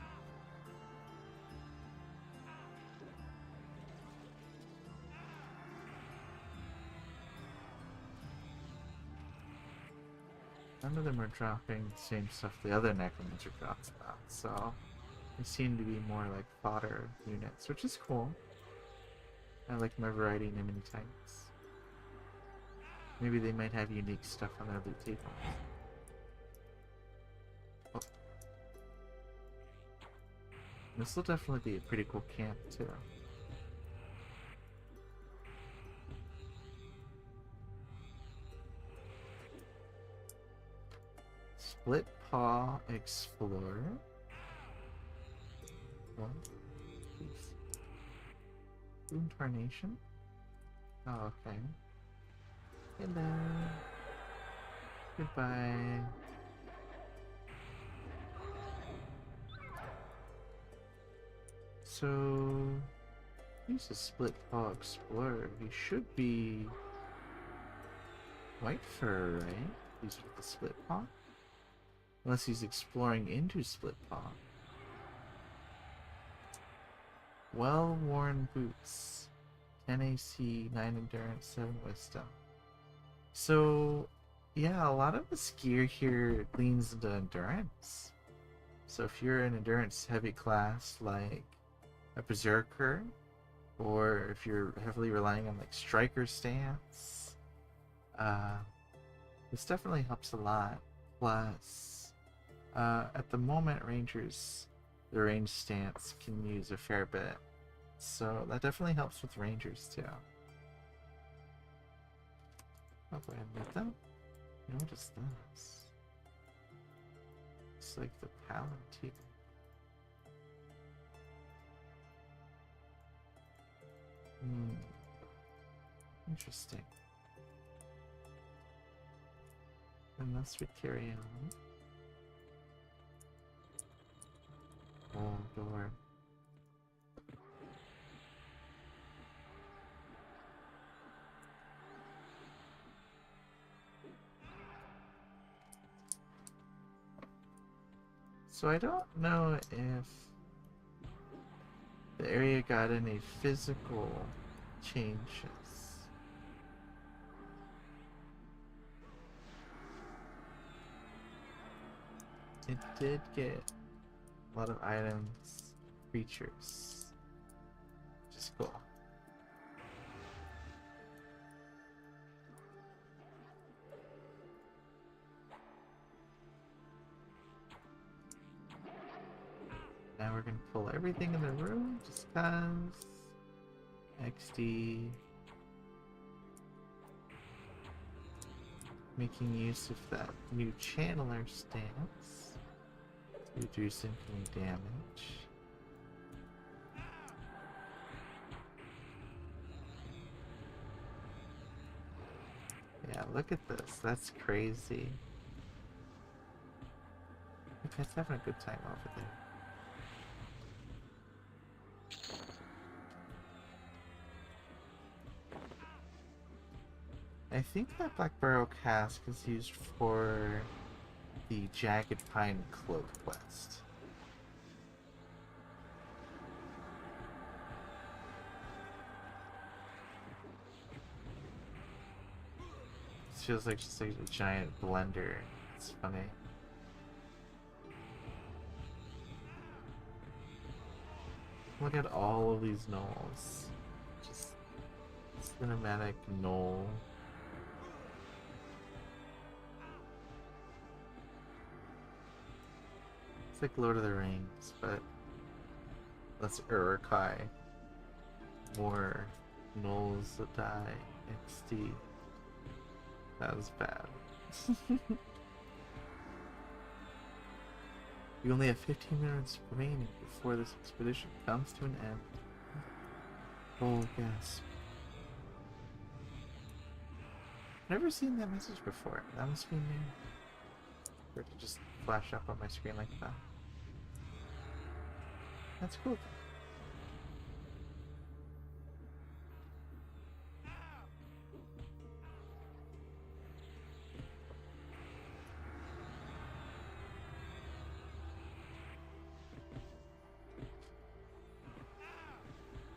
None of them are dropping the same stuff the other Necromancer drops about, so they seem to be more like fodder units, which is cool. I like my variety in enemy types. Maybe they might have unique stuff on their loot tables. Oh. This will definitely be a pretty cool camp too. Split Paw Explorer. What? Please. Boon Tarnation? Oh, okay. Hello. Goodbye. So, he's a Split Paw Explorer. He should be white fur, right? He's with the Split Paw? Unless he's exploring into Split Paw. Well-worn boots. 10 AC, 9 endurance, 7 wisdom. So, yeah, a lot of the gear here leans into endurance. So if you're an endurance heavy class like a berserker, or if you're heavily relying on like striker stance, this definitely helps a lot. Plus, at the moment, rangers, the range stance can use a fair bit, so that definitely helps with rangers too. I'll go ahead and let them. What is this? It's like the Palantir. Interesting. Unless we carry on. Oh, door. So I don't know if the area got any physical changes. It did get a lot of items, creatures, which is cool. Now we're gonna pull everything in the room just cause. XD. Making use of that new channeler stance to reduce incoming damage. Yeah, look at this. That's crazy. The cat's having a good time over there. I think that Blackburrow cask is used for the Jagged Pine Cloak quest. This feels like just like a giant blender. It's funny. Look at all of these gnolls. Just cinematic gnoll. It's like Lord of the Rings, but less Uruk-hai. More gnolls that die. XD. That was bad. We only have 15 minutes remaining before this expedition comes to an end. Oh, gasp. Never seen that message before. That must be new. For it to just flash up on my screen like that. That's cool.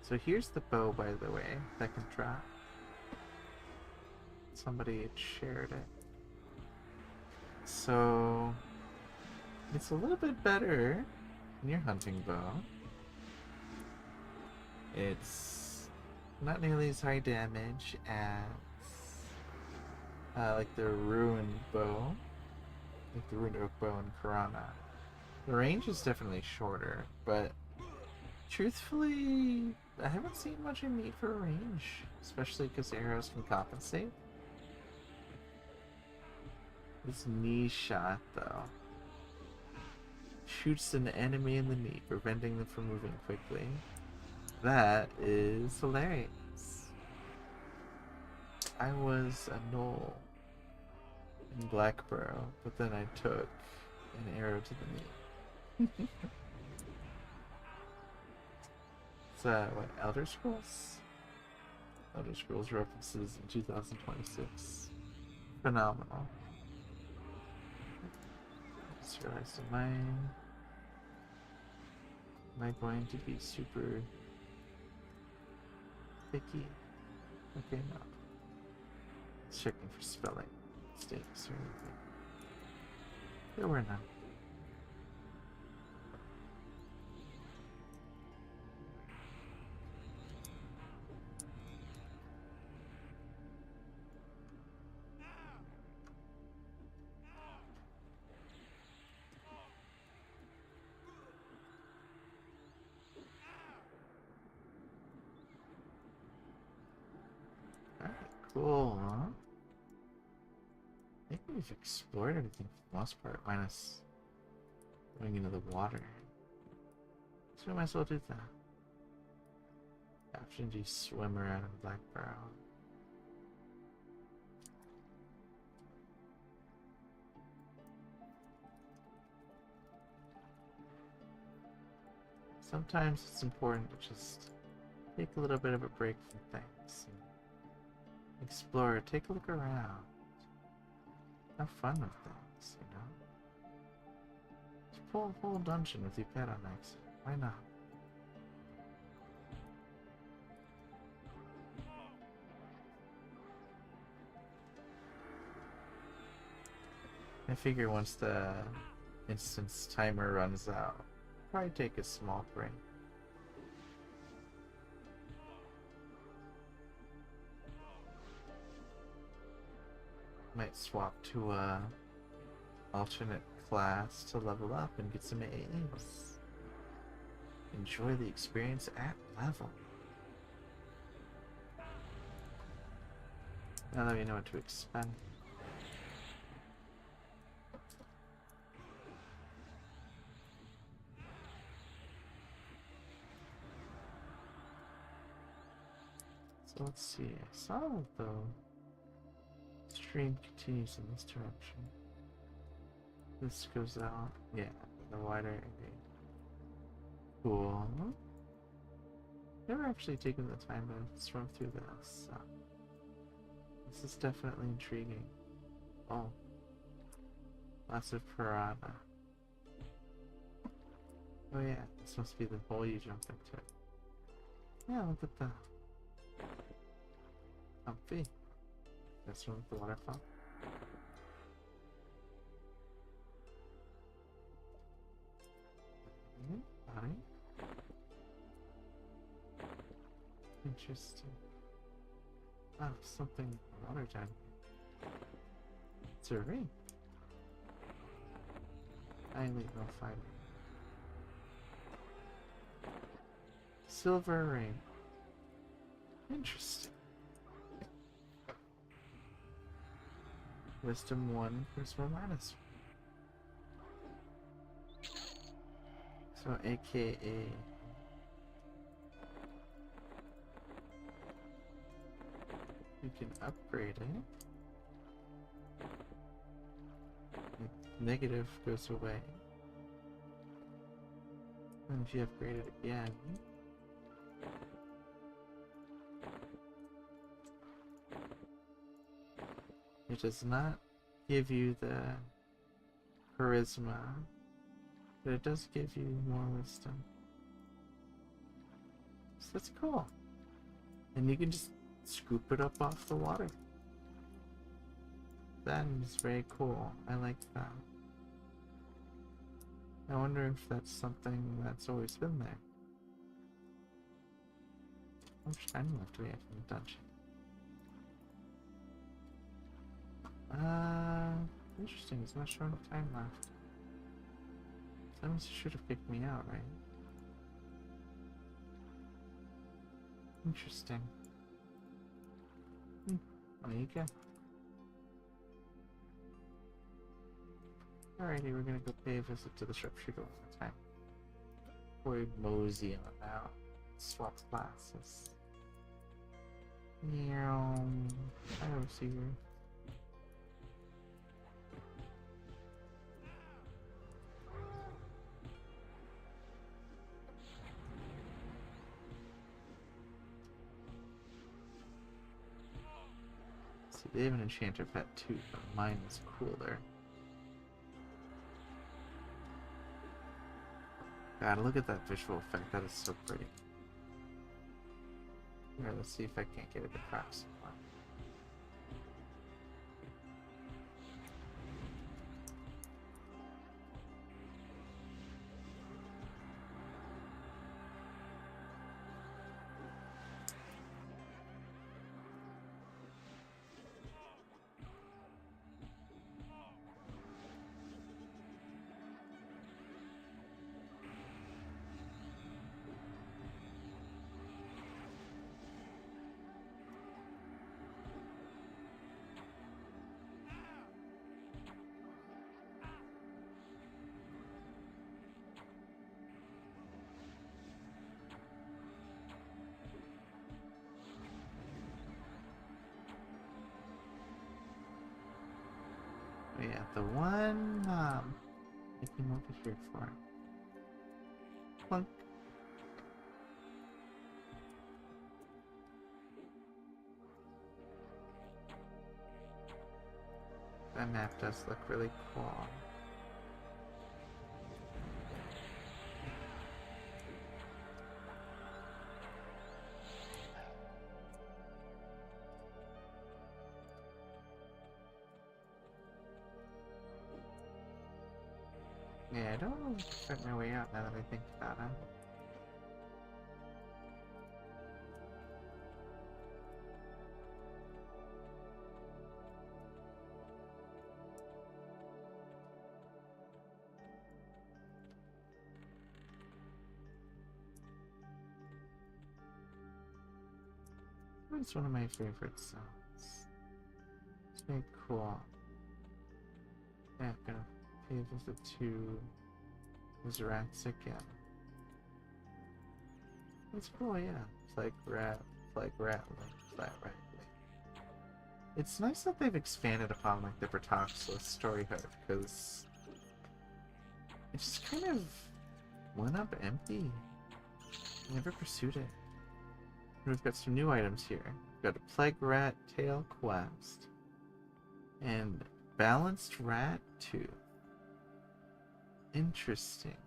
So here's the bow, by the way, that can drop. Somebody had shared it. So it's a little bit better than your hunting bow. It's not nearly as high damage as like the ruined bow, like the ruined oak bow in Piranha. The range is definitely shorter, but truthfully, I haven't seen much in need for range, especially because arrows can compensate. This knee shot, though, shoots an enemy in the knee, preventing them from moving quickly. That is hilarious. I was a gnoll in Blackburrow, but then I took an arrow to the knee. It's what, Elder Scrolls? Elder Scrolls references in 2026. Phenomenal. Just realized, am I going to be super picky? Okay, no. It's checking for spelling mistakes or anything. There were none. Cool, huh? I think we've explored everything for the most part, minus going into the water. So we might as well do that. Opportunity swim around in Blackburrow. Sometimes it's important to just take a little bit of a break from things. Explore, take a look around. Have fun with things, you know? Just pull a whole dungeon with your pet on exit. Why not? I figure once the instance timer runs out, probably take a small break. Might swap to a alternate class to level up and get some A's. Enjoy the experience at level. Now that we know what to expect. So let's see, I saw it though. Stream continues in this direction. This goes out, yeah, the wider area. Cool. Never actually taken the time to swim through this, so this is definitely intriguing. Oh, lots of piranha. Oh yeah, this must be the hole you jumped into. Yeah, look at that. Comfy. Let's swim with the waterfall. Body. Interesting. Oh, something water time. It's a ring. Highly low fiber. Silver ring. Interesting. Wisdom 1, Charisma minus 1. So, aka you can upgrade it. negative goes away. And if you upgrade it again, it does not give you the charisma, but it does give you more wisdom. So that's cool. And you can just scoop it up off the water. That is very cool. I like that. I wonder if that's something that's always been there. How much time left do we have in the dungeon? Interesting. It's not showing time left. That means it should have kicked me out, right? Interesting. There you go. Alrighty, we're gonna go pay a visit to the sharpshooter one more time. Before we mosey on out. Swap classes. Meow. I don't see you. See, they have an enchanter pet too, but mine is cooler. God, look at that visual effect. That is so pretty. Here, let's see if I can't get it to crack some more. Yeah, the one I came over here for. Plunk. That map does look really cool. Yeah, I don't really find my way out now that I think about it. It's one of my favorite songs. It's very cool. Yeah, I'm gonna pay a visit to those rats again. It's cool, yeah. Flag rat, flag rat, flag rat. It's nice that they've expanded upon like the Bertoxless storyhood, because it just kind of went up empty. Never pursued it. And we've got some new items here. We've got a Plague Rat Tail Quest. And Balanced Rat 2. Interesting.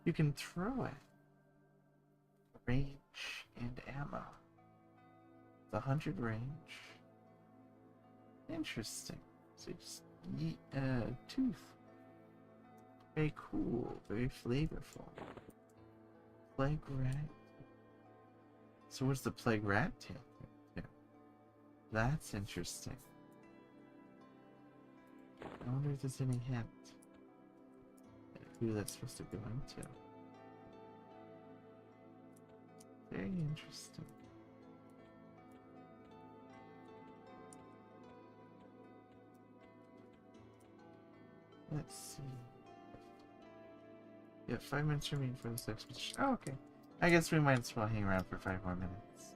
You can throw it. Range and ammo. The 100 range. Interesting. So you just eat a tooth. Very cool. Very flavorful. Plague Rat. So what's the Plague Rat tail? Yeah. That's interesting. I wonder if there's any hint at who that's supposed to go into. Very interesting. Let's see. Yeah, 5 minutes remain for this expedition. Oh, okay. I guess we might as well hang around for 5 more minutes.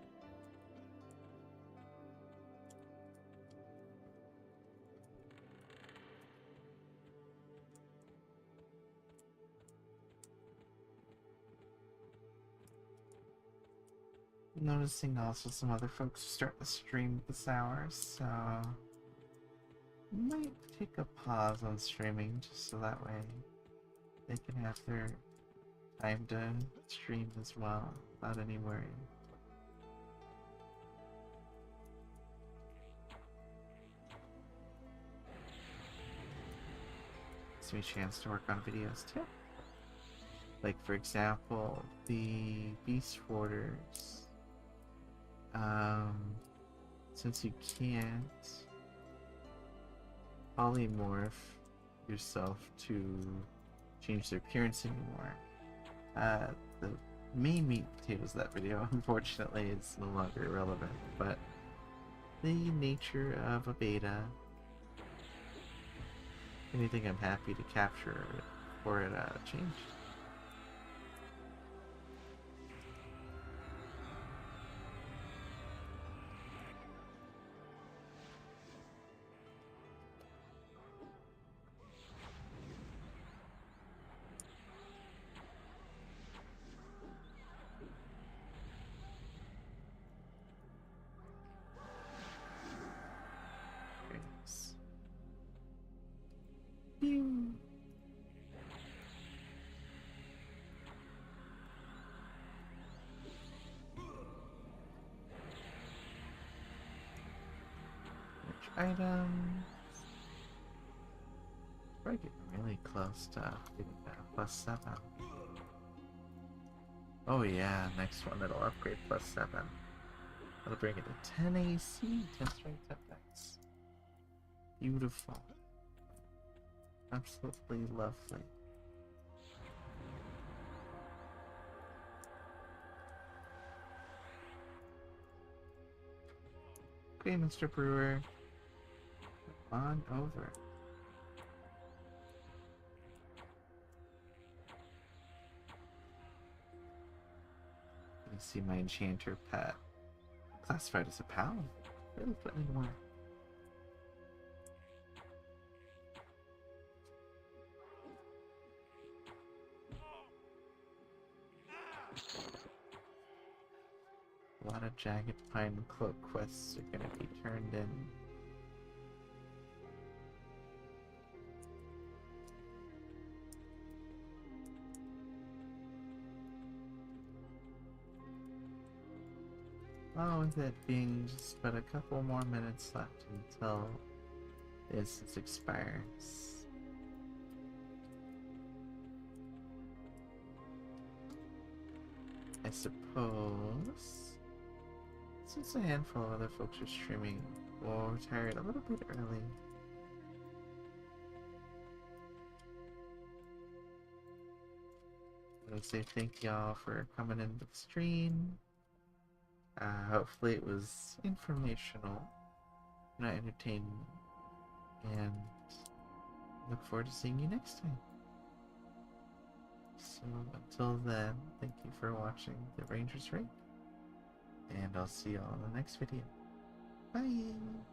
noticing also some other folks start to stream this hour, so might take a pause on streaming just so that way they can have their time to stream as well without any worry. Gives me a chance to work on videos too. Like for example, the Beast Warders. Since you can't polymorph yourself to change their appearance anymore, the main meat and potatoes of that video, unfortunately, is no longer relevant, but the nature of a beta, anything I'm happy to capture before it changed. Items. We're getting really close to getting that +7. Oh yeah, next one it'll upgrade +7. That'll bring it to 10 AC, 10 strength effects. Beautiful. Absolutely lovely. Okay, Mr. Brewer. On over. You see my enchanter pet classified as a pal. Really putting in work. A lot of Jagged Pine Cloak quests are gonna be turned in. Well, with it being just but a couple more minutes left until this expires. I suppose, since a handful of other folks are streaming, we'll retire it a little bit early. I would say thank y'all for coming into the stream. Hopefully it was informational, not entertaining, and look forward to seeing you next time. So until then, thank you for watching the Rangers Raid, and I'll see y'all in the next video. Bye!